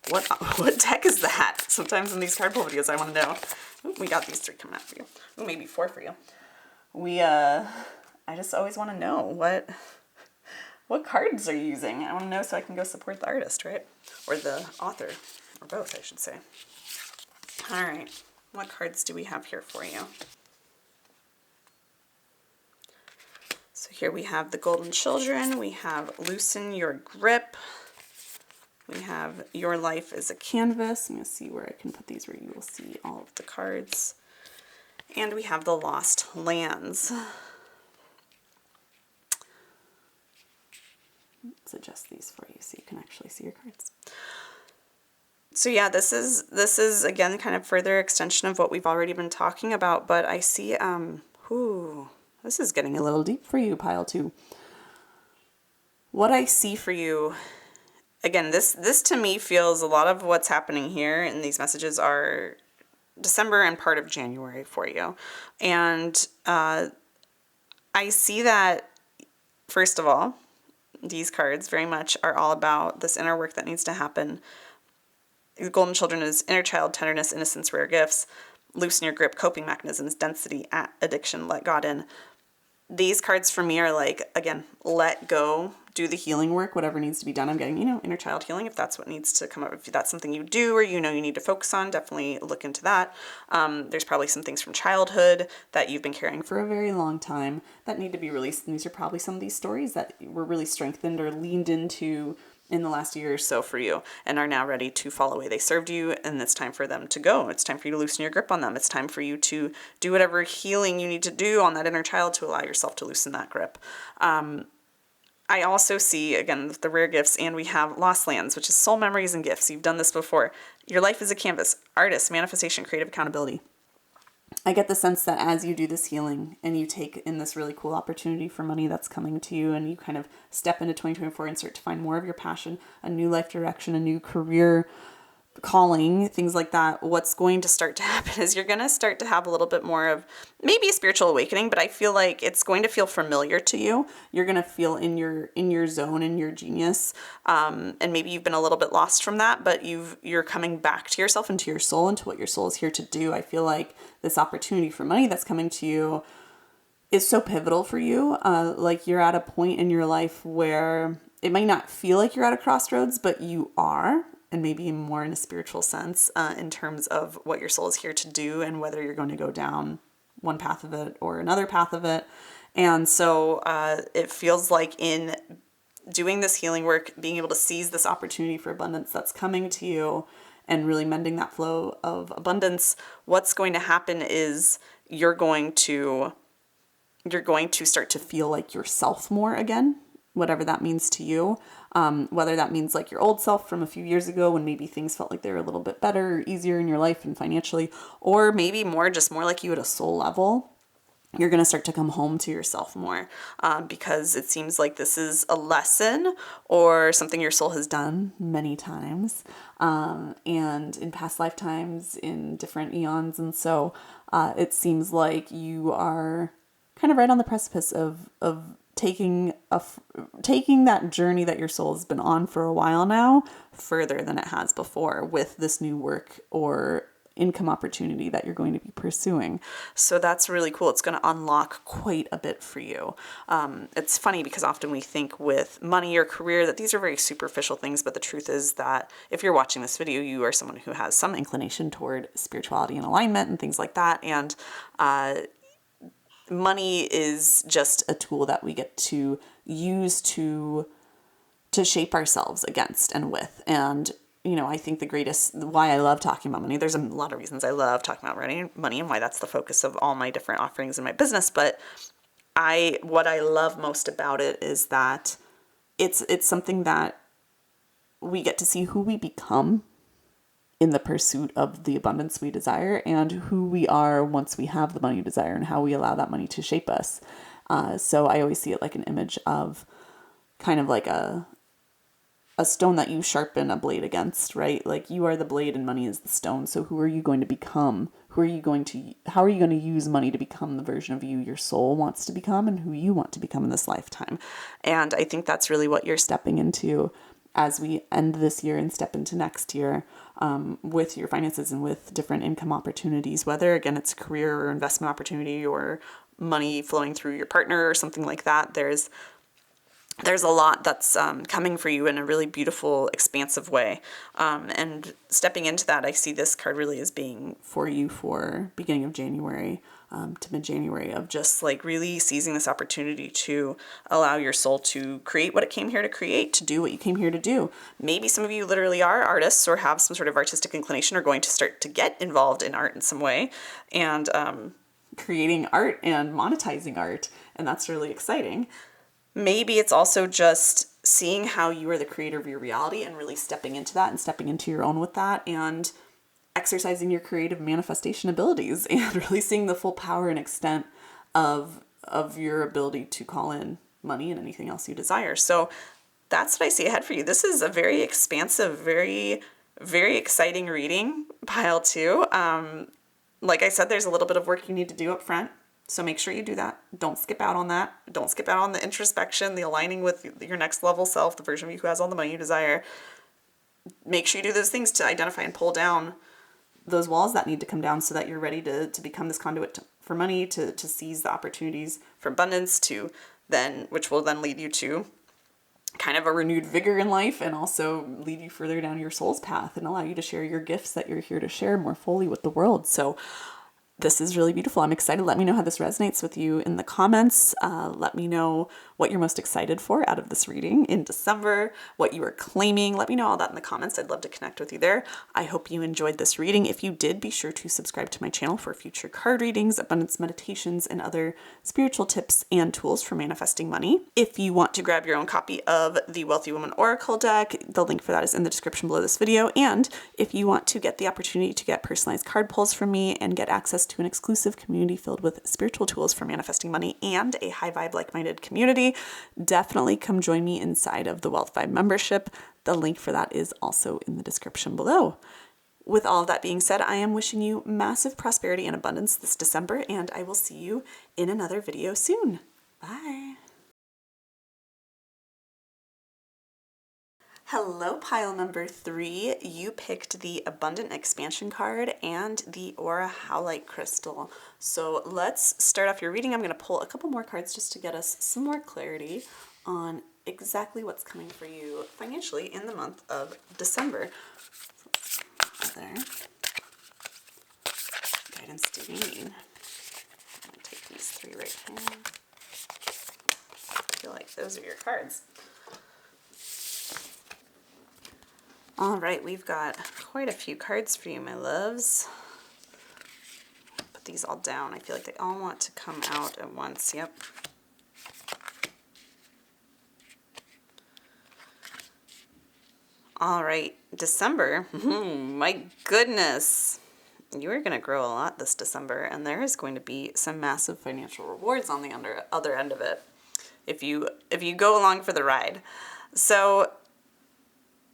what deck is that? Sometimes in these card pull videos, I want to know. Ooh, we got these 3 coming out for you. Ooh, maybe 4 for you. I just always want to know What cards are you using? I want to know so I can go support the artist, right? Or the author, or both, I should say. All right, what cards do we have here for you? So here we have the Golden Children, we have Loosen Your Grip, we have Your Life is a Canvas. I'm going to see where I can put these where you will see all of the cards. And we have the Lost Lands. Let's adjust these for you so you can actually see your cards. So yeah, this is again kind of further extension of what we've already been talking about, but I see this is getting a little deep for you, pile 2. What I see for you, again, this to me feels a lot of what's happening here in these messages are December and part of January for you. And I see that, first of all, these cards very much are all about this inner work that needs to happen. The Golden Children is inner child, tenderness, innocence, rare gifts, loosen your grip, coping mechanisms, density, addiction, let God in. These cards for me are like, again, let go, do the healing work, whatever needs to be done. I'm getting, inner child healing, if that's what needs to come up, if that's something you do or you need to focus on, definitely look into that. There's probably some things from childhood that you've been carrying for a very long time that need to be released. And these are probably some of these stories that were really strengthened or leaned into in the last year or so for you and are now ready to fall away. They served you and it's time for them to go. It's time for you to loosen your grip on them. It's time for you to do whatever healing you need to do on that inner child to allow yourself to loosen that grip. I also see, again, the rare gifts, and we have Lost Lands, which is soul memories and gifts. You've done this before. Your life is a canvas. Artist, manifestation, creative accountability. I get the sense that as you do this healing and you take in this really cool opportunity for money that's coming to you and you kind of step into 2024 and start to find more of your passion, a new life direction, a new career calling, things like that, what's going to start to happen is you're going to start to have a little bit more of maybe a spiritual awakening, but I feel like it's going to feel familiar to you. You're going to feel in your zone, in your genius. And maybe you've been a little bit lost from that, but you're coming back to yourself and to your soul and to what your soul is here to do. I feel like this opportunity for money that's coming to you is so pivotal for you. Like you're at a point in your life where it might not feel like you're at a crossroads, but you are. And maybe more in a spiritual sense, in terms of what your soul is here to do and whether you're going to go down one path of it or another path of it. And so it feels like in doing this healing work, being able to seize this opportunity for abundance that's coming to you and really mending that flow of abundance, what's going to happen is you're going to start to feel like yourself more again, whatever that means to you. Whether that means like your old self from a few years ago when maybe things felt like they were a little bit better or easier in your life and financially, or maybe more like you at a soul level. You're going to start to come home to yourself more because it seems like this is a lesson or something your soul has done many times and in past lifetimes, in different eons. And so it seems like you are kind of right on the precipice of taking that journey that your soul has been on for a while now further than it has before with this new work or income opportunity that you're going to be pursuing. So that's really cool. It's going to unlock quite a bit for you. It's funny because often we think with money or career that these are very superficial things, but the truth is that if you're watching this video, you are someone who has some inclination toward spirituality and alignment and things like that. And money is just a tool that we get to use to shape ourselves against and with. And, I think why I love talking about money, there's a lot of reasons I love talking about money and why that's the focus of all my different offerings in my business. But what I love most about it is that it's something that we get to see who we become in the pursuit of the abundance we desire and who we are once we have the money we desire and how we allow that money to shape us. So I always see it like an image of kind of like a stone that you sharpen a blade against, right? Like you are the blade and money is the stone. So who are you going to become? How are you going to use money to become the version of you your soul wants to become and who you want to become in this lifetime? And I think that's really what you're stepping into as we end this year and step into next year with your finances and with different income opportunities, whether, again, it's a career or investment opportunity or money flowing through your partner or something like that. There's there's a lot that's coming for you in a really beautiful, expansive way. And stepping into that, I see this card really as being for you for beginning of January to mid-January, of just like really seizing this opportunity to allow your soul to create what it came here to create, to do what you came here to do. Maybe some of you literally are artists or have some sort of artistic inclination, or going to start to get involved in art in some way, and creating art and monetizing art. And that's really exciting. Maybe it's also just seeing how you are the creator of your reality and really stepping into that and stepping into your own with that, and exercising your creative manifestation abilities and really seeing the full power and extent of your ability to call in money and anything else you desire. So that's what I see ahead for you. This is a very expansive, very, very exciting reading, pile 2. Like I said, there's a little bit of work you need to do up front. So make sure you do that. Don't skip out on that. Don't skip out on the introspection, the aligning with your next level self, the version of you who has all the money you desire. Make sure you do those things to identify and pull down those walls that need to come down so that you're ready to become this conduit for money, to seize the opportunities for abundance, to then, which will then lead you to kind of a renewed vigor in life, and also lead you further down your soul's path and allow you to share your gifts that you're here to share more fully with the world. So this is really beautiful. I'm excited. Let me know how this resonates with you in the comments. Let me know what you're most excited for out of this reading in December, what you are claiming. Let me know all that in the comments. I'd love to connect with you there. I hope you enjoyed this reading. If you did, be sure to subscribe to my channel for future card readings, abundance meditations, and other spiritual tips and tools for manifesting money. If you want to grab your own copy of the Wealthy Woman Oracle deck, the link for that is in the description below this video. And if you want to get the opportunity to get personalized card pulls from me and get access to an exclusive community filled with spiritual tools for manifesting money and a high vibe like-minded community, definitely come join me inside of the Wealth Vibe membership. The link for that is also in the description below. With all of that being said, I am wishing you massive prosperity and abundance this December, and I will see you in another video soon. Bye. Hello, pile number 3. You picked the Abundant Expansion card and the Aura Howlite Crystal. So let's start off your reading. I'm going to pull a couple more cards just to get us some more clarity on exactly what's coming for you financially in the month of December. There. Guidance divine. I'm going to take these 3 right here. I feel like those are your cards. All right, we've got quite a few cards for you, my loves. Put these all down. I feel like they all want to come out at once. Yep. All right, December. My goodness. You are going to grow a lot this December, and there is going to be some massive financial rewards on the other end of it if you go along for the ride. So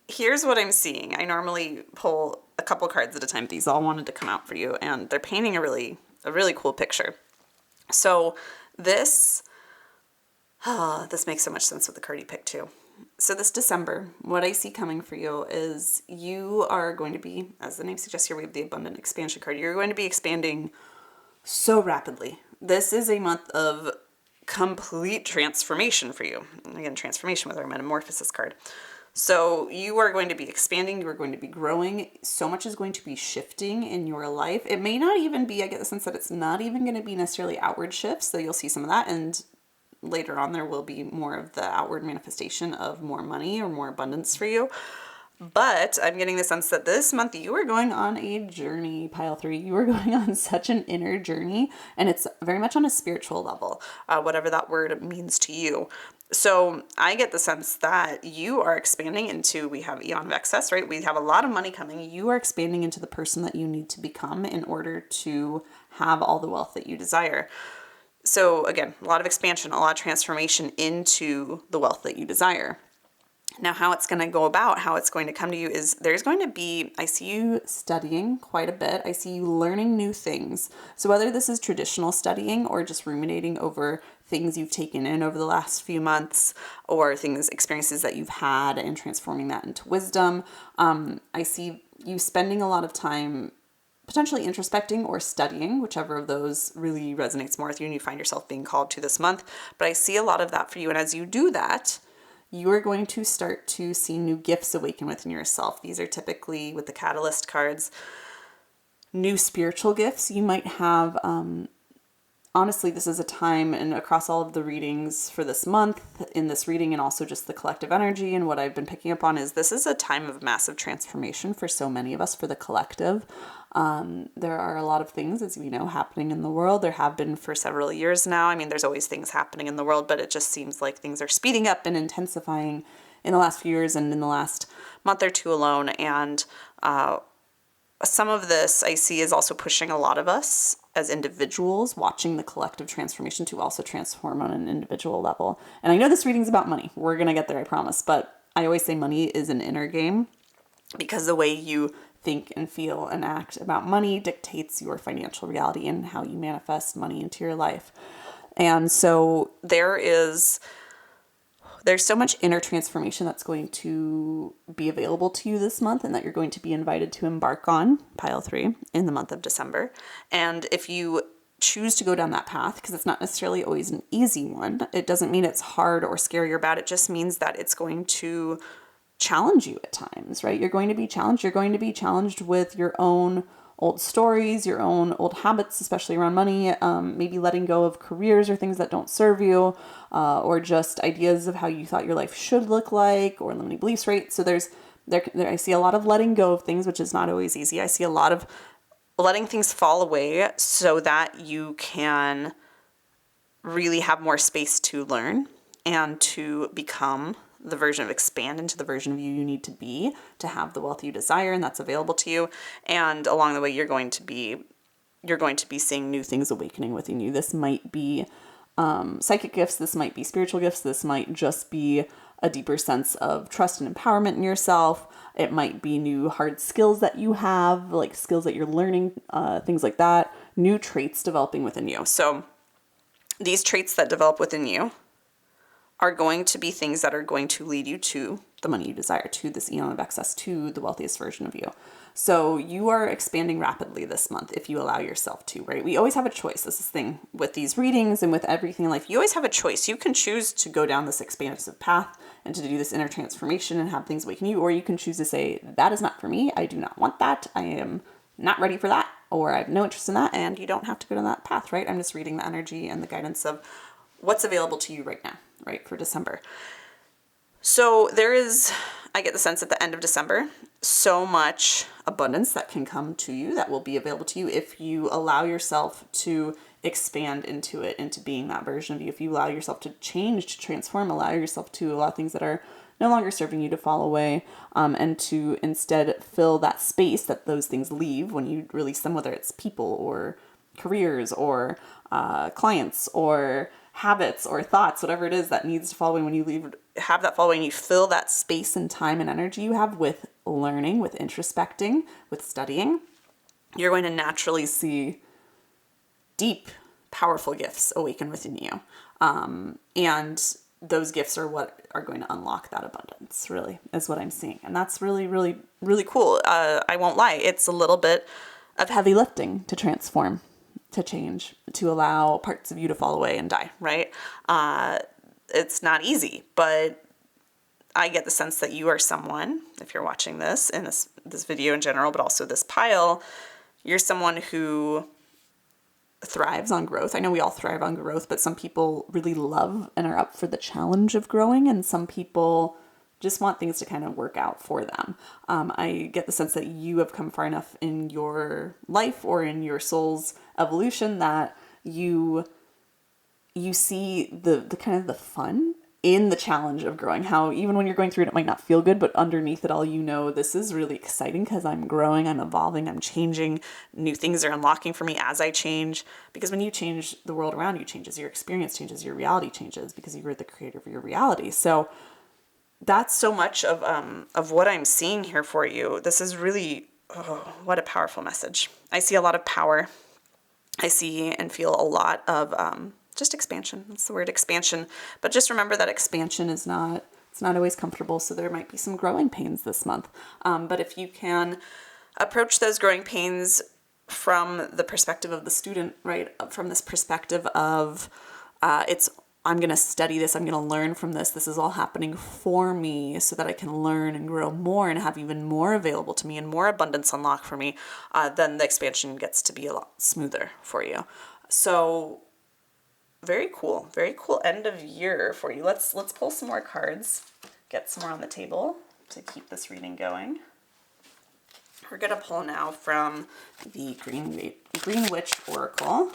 here's what I'm seeing. I normally pull a couple cards at a time. These all wanted to come out for you, and they're painting a really cool picture. So this makes so much sense with the card you picked too. So this December, what I see coming for you is you are going to be, as the name suggests here, we have the Abundant Expansion card. You're going to be expanding so rapidly. This is a month of complete transformation for you. Again, transformation with our Metamorphosis card. So you are going to be expanding, you are going to be growing, so much is going to be shifting in your life. It may not even be, I get the sense that it's not even going to be necessarily outward shifts, so you'll see some of that, and later on there will be more of the outward manifestation of more money or more abundance for you. But I'm getting the sense that this month you are going on a journey, pile 3. You are going on such an inner journey, and it's very much on a spiritual level, whatever that word means to you. So I get the sense that you are expanding into, we have Eon of Excess, right? We have a lot of money coming. You are expanding into the person that you need to become in order to have all the wealth that you desire. So again, a lot of expansion, a lot of transformation into the wealth that you desire. Now, how it's going to go about, how it's going to come to you is there's going to be, I see you studying quite a bit. I see you learning new things. So whether this is traditional studying or just ruminating over things you've taken in over the last few months, or experiences that you've had and transforming that into wisdom, I see you spending a lot of time potentially introspecting or studying, whichever of those really resonates more with you and you find yourself being called to this month. But I see a lot of that for you. And as you do that, you are going to start to see new gifts awaken within yourself. These are typically, with the Catalyst cards, new spiritual gifts. You might have, honestly, this is a time, and across all of the readings for this month, in this reading, and also just the collective energy, and what I've been picking up on is this is a time of massive transformation for so many of us, for the collective. There are a lot of things, as we know, happening in the world. There have been for several years now. I mean, there's always things happening in the world, but it just seems like things are speeding up and intensifying in the last few years and in the last month or two alone. And some of this I see is also pushing a lot of us as individuals watching the collective transformation to also transform on an individual level. And I know this reading's about money. We're going to get there, I promise. But I always say money is an inner game, because the way you think and feel and act about money dictates your financial reality and how you manifest money into your life. And so there's so much inner transformation that's going to be available to you this month, and that you're going to be invited to embark on, pile 3, in the month of December. And if you choose to go down that path, because it's not necessarily always an easy one, it doesn't mean it's hard or scary or bad. It just means that it's going to challenge you at times, right? You're going to be challenged. You're going to be challenged with your own old stories, your own old habits, especially around money, maybe letting go of careers or things that don't serve you, or just ideas of how you thought your life should look like, or limiting beliefs, right? So I see a lot of letting go of things, which is not always easy. I see a lot of letting things fall away so that you can really have more space to learn and to become the version of expand into the version of you need to be to have the wealth you desire, and that's available to you. And along the way, you're going to be seeing new things awakening within you. This might be psychic gifts. This might be spiritual gifts. This might just be a deeper sense of trust and empowerment in yourself. It might be new hard skills that you have, like skills that you're learning, things like that. New traits developing within you. So these traits that develop within you are going to be things that are going to lead you to the money you desire, to this eon of excess, to the wealthiest version of you. So you are expanding rapidly this month if you allow yourself to, right? We always have a choice. This is the thing with these readings and with everything in life. You always have a choice. You can choose to go down this expansive path and to do this inner transformation and have things awaken you, or you can choose to say, that is not for me. I do not want that. I am not ready for that, or I have no interest in that. And you don't have to go down that path, right? I'm just reading the energy and the guidance of what's available to you right now, right, for December. So I get the sense at the end of December, so much abundance that can come to you, that will be available to you if you allow yourself to expand into it, into being that version of you. If you allow yourself to change, to transform, allow yourself to allow things that are no longer serving you to fall away, and to instead fill that space that those things leave when you release them, whether it's people or careers or clients or habits or thoughts, whatever it is that needs to fall away. When you have that fall away and you fill that space and time and energy you have with learning, with introspecting, with studying, you're going to naturally see deep, powerful gifts awaken within you. And those gifts are what are going to unlock that abundance, really, is what I'm seeing. And that's really, really, really cool. I won't lie. It's a little bit of heavy lifting to transform, to change, to allow parts of you to fall away and die, right? It's not easy, but I get the sense that you are someone, if you're watching this, in this video in general, but also this pile, you're someone who thrives on growth. I know we all thrive on growth, but some people really love and are up for the challenge of growing, and some people just want things to kind of work out for them. I get the sense that you have come far enough in your life or in your soul's evolution that you see the kind of the fun in the challenge of growing. How even when you're going through it, it might not feel good, but underneath it all, this is really exciting because I'm growing, I'm evolving, I'm changing. New things are unlocking for me as I change. Because when you change, the world around you changes, your experience changes, your reality changes, because you're the creator of your reality. So that's so much of what I'm seeing here for you. This is really, what a powerful message. I see a lot of power. I see and feel a lot of just expansion. That's the word, expansion. But just remember that expansion it's not always comfortable. So there might be some growing pains this month. But if you can approach those growing pains from the perspective of the student, right? From this perspective of it's I'm going to study this. I'm going to learn from this. This is all happening for me so that I can learn and grow more and have even more available to me and more abundance unlocked for me. Then the expansion gets to be a lot smoother for you. So very cool end of year for you. Let's pull some more cards, get some more on the table to keep this reading going. We're going to pull now from the Green Witch Oracle.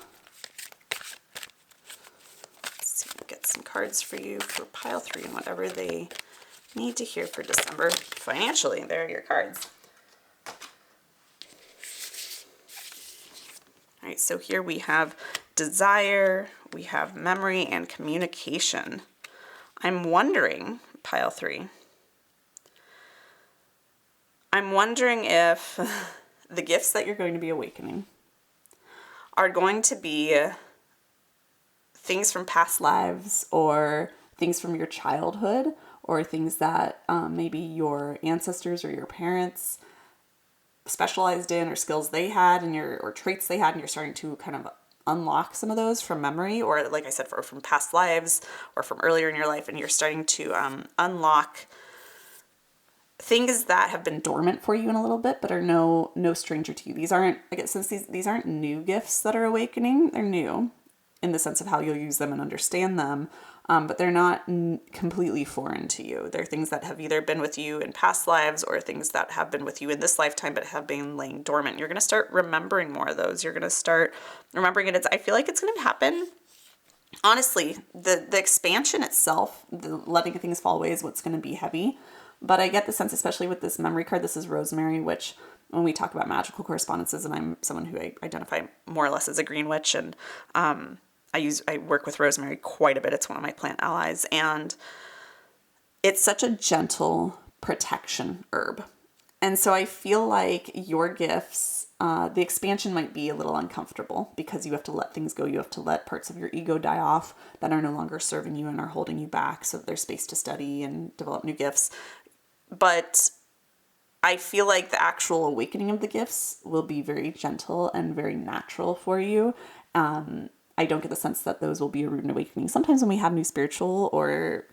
Get some cards for you for pile 3 and whatever they need to hear for December financially. There are your cards. All right, so here we have desire, we have memory, and communication. I'm wondering, pile 3, I'm wondering if the gifts that you're going to be awakening are going to be things from past lives or things from your childhood or things that maybe your ancestors or your parents specialized in or skills they had and or traits they had, and you're starting to kind of unlock some of those from memory, or like I said, from past lives or from earlier in your life, and you're starting to unlock things that have been dormant for you in a little bit but are no stranger to you. These aren't, I guess, since these aren't new gifts that are awakening, they're new in the sense of how you'll use them and understand them, but they're not completely foreign to you. They're things that have either been with you in past lives or things that have been with you in this lifetime but have been laying dormant. You're going to start remembering more of those. You're going to start remembering it. I feel like it's going to happen. Honestly, the expansion itself, the letting things fall away is what's going to be heavy. But I get the sense, especially with this memory card, this is Rosemary, which when we talk about magical correspondences, and I'm someone who I identify more or less as a green witch, and I work with rosemary quite a bit. It's one of my plant allies, and it's such a gentle protection herb. And so I feel like your gifts, the expansion might be a little uncomfortable because you have to let things go. You have to let parts of your ego die off that are no longer serving you and are holding you back so that there's space to study and develop new gifts. But I feel like the actual awakening of the gifts will be very gentle and very natural for you. I don't get the sense that those will be a rude awakening. Sometimes when we have new spiritual or,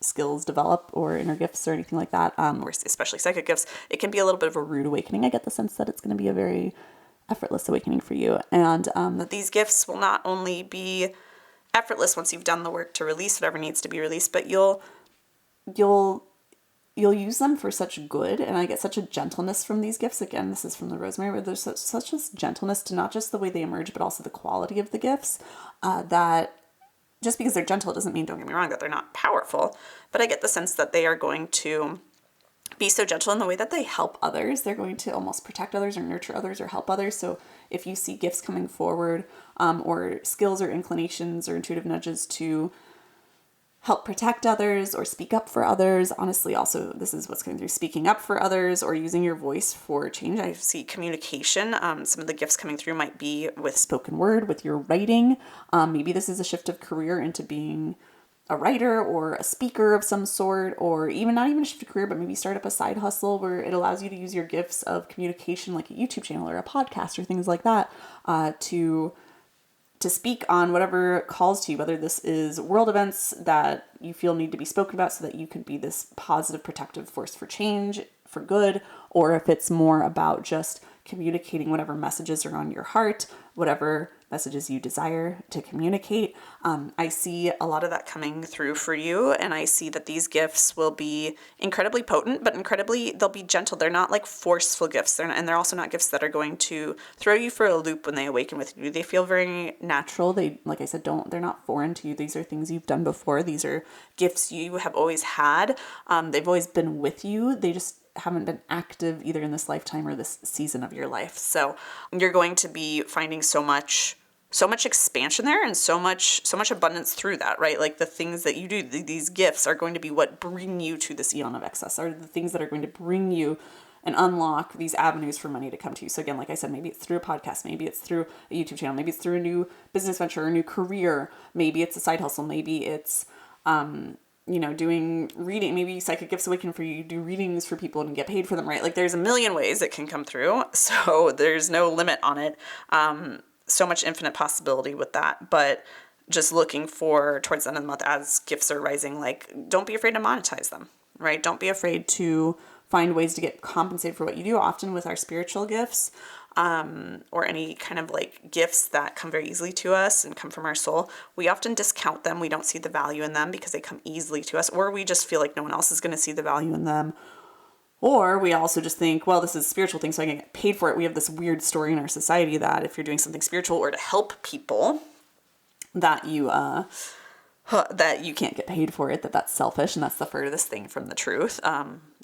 skills develop or inner gifts or anything like that, or especially psychic gifts, it can be a little bit of a rude awakening. I get the sense that it's going to be a very effortless awakening for you. And that these gifts will not only be effortless once you've done the work to release whatever needs to be released, but you'll use them for such good. And I get such a gentleness from these gifts. Again, this is from the rosemary, where there's such a gentleness to not just the way they emerge, but also the quality of the gifts, that just because they're gentle doesn't mean, don't get me wrong, that they're not powerful. But I get the sense that they are going to be so gentle in the way that they help others. They're going to almost protect others or nurture others or help others. So if you see gifts coming forward, or skills or inclinations or intuitive nudges to help protect others or speak up for others. Honestly, also, this is what's going through speaking up for others or using your voice for change. I see communication. Some of the gifts coming through might be with spoken word, with your writing. Maybe this is a shift of career into being a writer or a speaker of some sort, or even not even a shift of career, but maybe start up a side hustle where it allows you to use your gifts of communication, like a YouTube channel or a podcast or things like that, to speak on whatever calls to you, whether this is world events that you feel need to be spoken about so that you can be this positive protective force for change, for good, or if it's more about just communicating whatever messages are on your heart, whatever messages you desire to communicate. I see a lot of that coming through for you, and I see that these gifts will be incredibly potent, but they'll be gentle. They're not like forceful gifts, and they're also not gifts that are going to throw you for a loop when they awaken with you. They feel very natural. They, like I said, they're not foreign to you. These are things you've done before. These are gifts you have always had. They've always been with you. They just haven't been active either in this lifetime or this season of your life. So you're going to be finding so much expansion there and so much abundance through that, right? Like the things that you do, these gifts are going to be what bring you to this eon of excess, are the things that are going to bring you and unlock these avenues for money to come to you. So again, like I said, maybe it's through a podcast, maybe it's through a YouTube channel, maybe it's through a new business venture, a new career, maybe it's a side hustle, maybe it's, doing reading, maybe psychic gifts awaken for you, you do readings for people and get paid for them, right? Like there's a million ways it can come through. So there's no limit on it. So much infinite possibility with that. But just looking for towards the end of the month as gifts are rising, like, don't be afraid to monetize them, right? Don't be afraid to find ways to get compensated for what you do. Often with our spiritual gifts, or any kind of like gifts that come very easily to us and come from our soul, we often discount them. We don't see the value in them because they come easily to us, or we just feel like no one else is going to see the value in them. Or we also just think, well, this is a spiritual thing, so I can get paid for it. We have this weird story in our society that if you're doing something spiritual or to help people, that you can't get paid for it, that's selfish, and that's the furthest thing from the truth.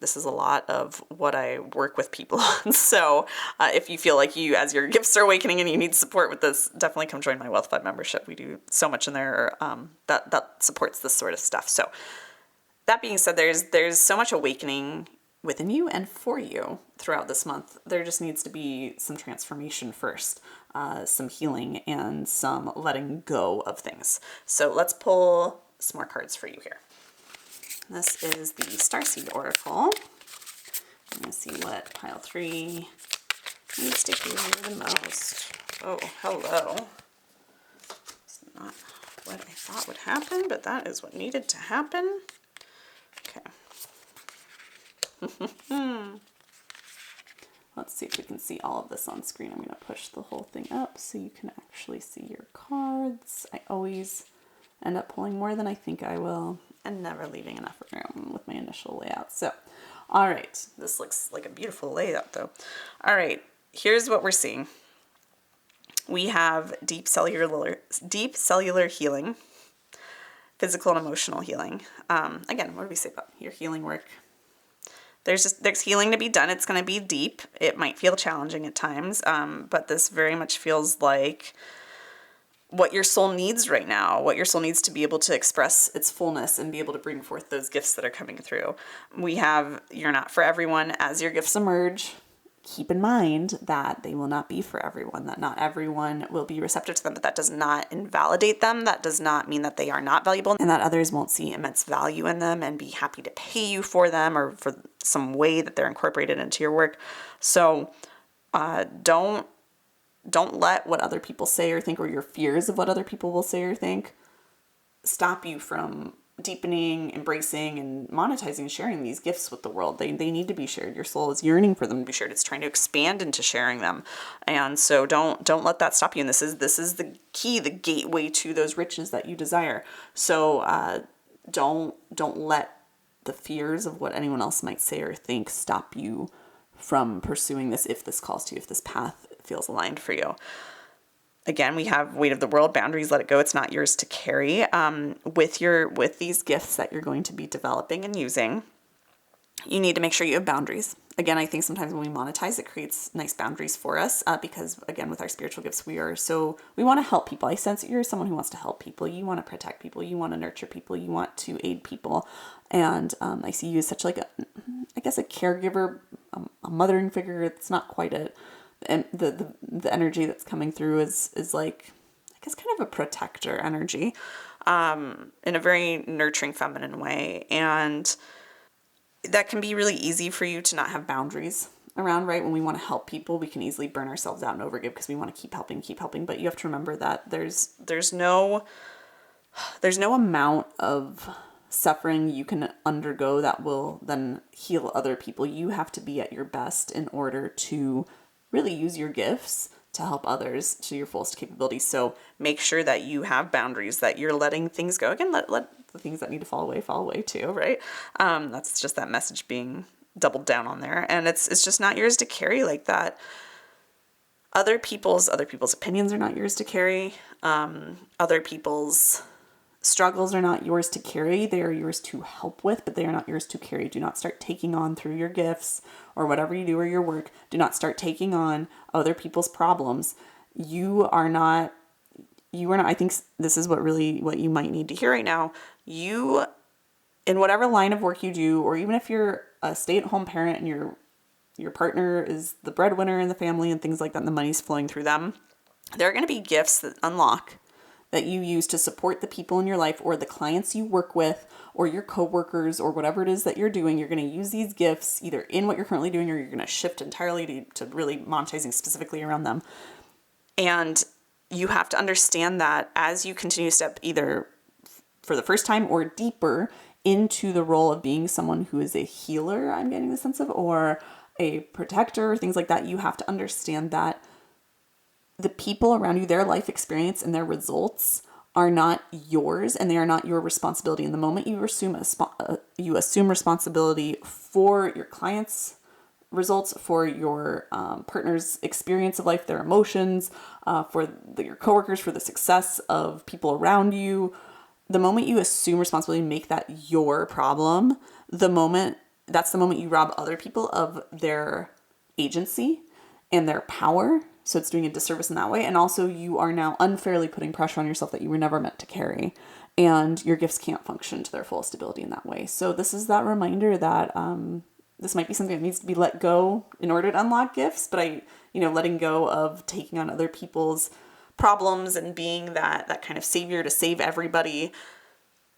This is a lot of what I work with people on. So if you feel like as your gifts are awakening and you need support with this, definitely come join my Wealth Fund membership. We do so much in there that supports this sort of stuff. So that being said, there's so much awakening within you and for you throughout this month. There just needs to be some transformation first, some healing, and some letting go of things. So let's pull some more cards for you here. This is the Starseed Oracle. I'm going to see what pile 3 needs to hear the most. Oh, hello. It's not what I thought would happen, but that is what needed to happen. Okay. Let's see if we can see all of this on screen. I'm going to push the whole thing up so you can actually see your cards. I always end up pulling more than I think I will and never leaving enough room with my initial layout. So, all right. This looks like a beautiful layout though. All right. Here's what we're seeing. We have deep cellular healing, physical and emotional healing. Again, what do we say about your healing work? There's healing to be done. It's going to be deep. It might feel challenging at times, but this very much feels like what your soul needs right now, what your soul needs to be able to express its fullness and be able to bring forth those gifts that are coming through. We have, you're not for everyone. As your gifts emerge, keep in mind that they will not be for everyone, that not everyone will be receptive to them, but that does not invalidate them. That does not mean that they are not valuable and that others won't see immense value in them and be happy to pay you for them or for some way that they're incorporated into your work. So don't let what other people say or think, or your fears of what other people will say or think, stop you from deepening, embracing, and monetizing and sharing these gifts with the world. They need to be shared. Your soul is yearning for them to be shared. It's trying to expand into sharing them. And so don't let that stop you. And this is the key, the gateway to those riches that you desire. So don't let the fears of what anyone else might say or think stop you from pursuing this, if this calls to you, if this path feels aligned for you. Again, we have weight of the world, boundaries, let it go. It's not yours to carry. With these gifts that you're going to be developing and using, you need to make sure you have boundaries. Again, I think sometimes when we monetize, it creates nice boundaries for us because, again, with our spiritual gifts, we want to help people. I sense that you're someone who wants to help people. You want to protect people. You want to nurture people. You want to aid people. And I see you as such like a caregiver, a mothering figure. It's not quite it. And the energy that's coming through is like, I guess, kind of a protector energy, in a very nurturing, feminine way. And that can be really easy for you to not have boundaries around, right? When we want to help people, we can easily burn ourselves out and overgive because we want to keep helping. But you have to remember that there's no amount of suffering you can undergo that will then heal other people. You have to be at your best in order to really use your gifts to help others to your fullest capability. So make sure that you have boundaries, that you're letting things go. Again, let the things that need to fall away too, right? That's just that message being doubled down on there. And it's just not yours to carry like that. Other people's opinions are not yours to carry. Other people's struggles are not yours to carry. They are yours to help with, but they are not yours to carry. Do not start taking on through your gifts or whatever you do or your work. Do not start taking on other people's problems. You are not, I think this is what you might need to hear right now. You, in whatever line of work you do, or even if you're a stay-at-home parent and your partner is the breadwinner in the family and things like that, and the money's flowing through them, there are going to be gifts that unlock that you use to support the people in your life or the clients you work with or your coworkers or whatever it is that you're doing. You're going to use these gifts either in what you're currently doing or you're going to shift entirely to really monetizing specifically around them. And you have to understand that as you continue to step either for the first time or deeper into the role of being someone who is a healer, I'm getting the sense of, or a protector, things like that, you have to understand that the people around you, their life experience and their results are not yours, and they are not your responsibility. And the moment you assume responsibility for your clients' results, for your partner's experience of life, their emotions, for your coworkers, for the success of people around you, the moment you assume responsibility and make that your problem, that's the moment you rob other people of their agency and their power. So it's doing a disservice in that way. And also you are now unfairly putting pressure on yourself that you were never meant to carry. And your gifts can't function to their fullest ability in that way. So this is that reminder that this might be something that needs to be let go in order to unlock gifts. But letting go of taking on other people's problems and being that kind of savior to save everybody.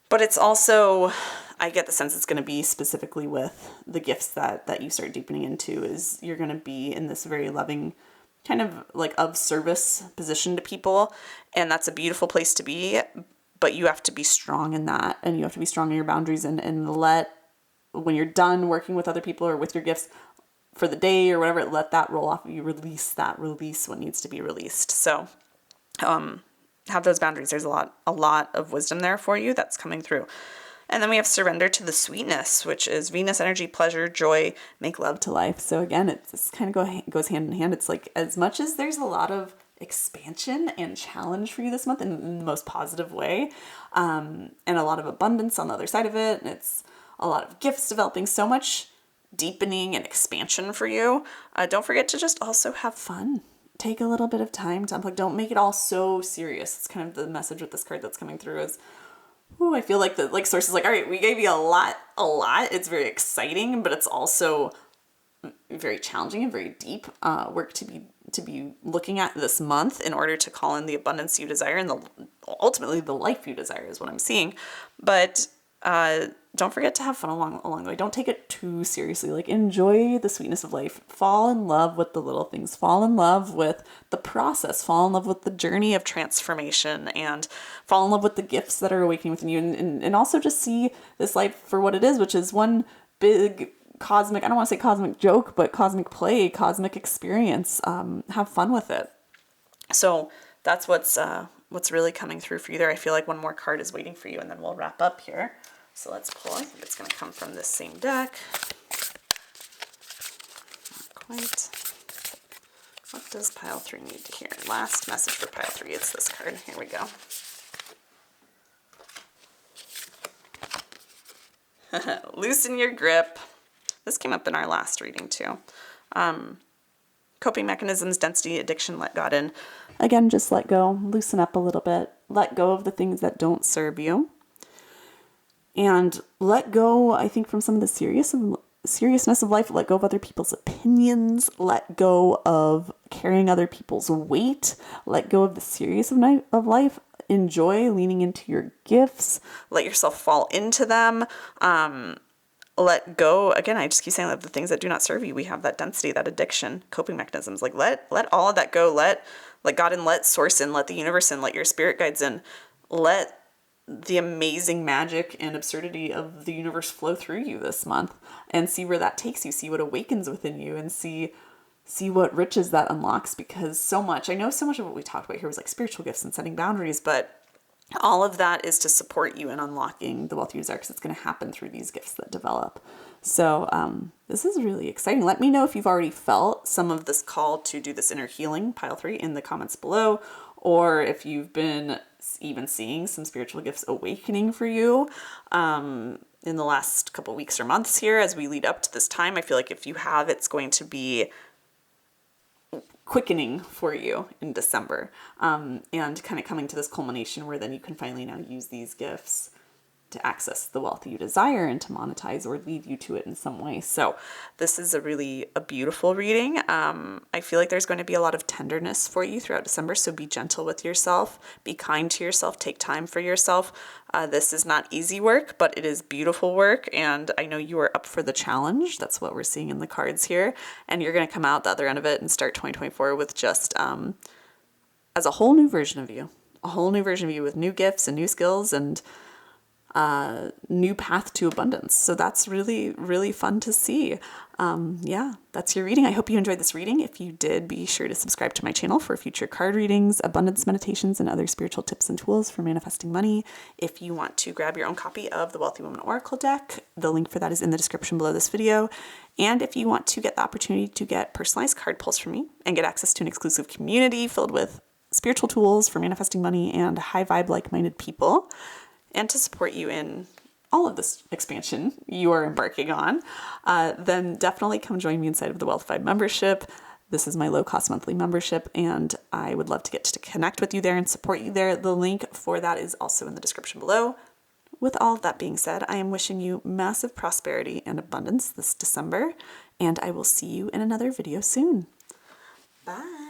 But it's also, I get the sense it's going to be specifically with the gifts that you start deepening into, is you're going to be in this very loving kind of like of service position to people. And that's a beautiful place to be, but you have to be strong in that, and you have to be strong in your boundaries and when you're done working with other people or with your gifts for the day or whatever, let that roll off. You release what needs to be released. So, have those boundaries. There's a lot of wisdom there for you that's coming through. And then we have surrender to the sweetness, which is Venus energy, pleasure, joy, make love to life. So again, it's kind of goes hand in hand. It's like, as much as there's a lot of expansion and challenge for you this month in the most positive way, and a lot of abundance on the other side of it, and it's a lot of gifts developing, so much deepening and expansion for you. Don't forget to just also have fun. Take a little bit of time to unplug. Don't make it all so serious. It's kind of the message with this card that's coming through is, I feel like the source is like, all right, we gave you a lot. It's very exciting, but it's also very challenging and very deep work to be looking at this month in order to call in the abundance you desire and ultimately the life you desire is what I'm seeing. But don't forget to have fun along the way. Don't take it too seriously. Like, enjoy the sweetness of life. Fall in love with the little things. Fall in love with the process. Fall in love with the journey of transformation, and fall in love with the gifts that are awakening within you. And also just see this life for what it is, which is one big cosmic, I don't want to say cosmic joke, but cosmic play, cosmic experience. Have fun with it. So that's what's really coming through for you there. I feel like one more card is waiting for you, and then we'll wrap up here. So let's pull. I think it's going to come from this same deck. Not quite. What does pile 3 need to hear? Last message for pile 3. It's this card. Here we go. Loosen your grip. This came up in our last reading too. Coping mechanisms, density, addiction, let God in. Again, just let go. Loosen up a little bit. Let go of the things that don't serve you. And let go, I think, from some of the seriousness of life. Let go of other people's opinions. Let go of carrying other people's weight. Let go of the seriousness of life. Enjoy leaning into your gifts. Let yourself fall into them. Let go. Again, I just keep saying that the things that do not serve you. We have that density, that addiction, coping mechanisms. Like, let all of that go. Let God in, let source in, let the universe in, let your spirit guides in. Let the amazing magic and absurdity of the universe flow through you this month, and see where that takes you. See what awakens within you, and see what riches that unlocks, because I know so much of what we talked about here was like spiritual gifts and setting boundaries, but all of that is to support you in unlocking the wealth you desire, because it's going to happen through these gifts that develop. So this is really exciting. Let me know if you've already felt some of this call to do this inner healing, pile 3, in the comments below, or if you've been even seeing some spiritual gifts awakening for you in the last couple weeks or months here as we lead up to this time. I feel like if you have, it's going to be quickening for you in December, and kind of coming to this culmination where then you can finally now use these gifts to access the wealth you desire and to monetize or lead you to it in some way. So this is a beautiful reading. I feel like there's going to be a lot of tenderness for you throughout December. So be gentle with yourself, be kind to yourself, take time for yourself. This is not easy work, but it is beautiful work. And I know you are up for the challenge. That's what we're seeing in the cards here. And you're going to come out the other end of it and start 2024 with just, as a whole new version of you, a whole new version of you with new gifts and new skills and new path to abundance. So that's really, really fun to see. Yeah, that's your reading. I hope you enjoyed this reading. If you did, be sure to subscribe to my channel for future card readings, abundance meditations, and other spiritual tips and tools for manifesting money. If you want to grab your own copy of the Wealthy Woman Oracle deck, the link for that is in the description below this video. And if you want to get the opportunity to get personalized card pulls from me and get access to an exclusive community filled with spiritual tools for manifesting money and high vibe like-minded people, and to support you in all of this expansion you are embarking on, then definitely come join me inside of the Wealth Vibe membership. This is my low-cost monthly membership, and I would love to get to connect with you there and support you there. The link for that is also in the description below. With all of that being said, I am wishing you massive prosperity and abundance this December, and I will see you in another video soon. Bye!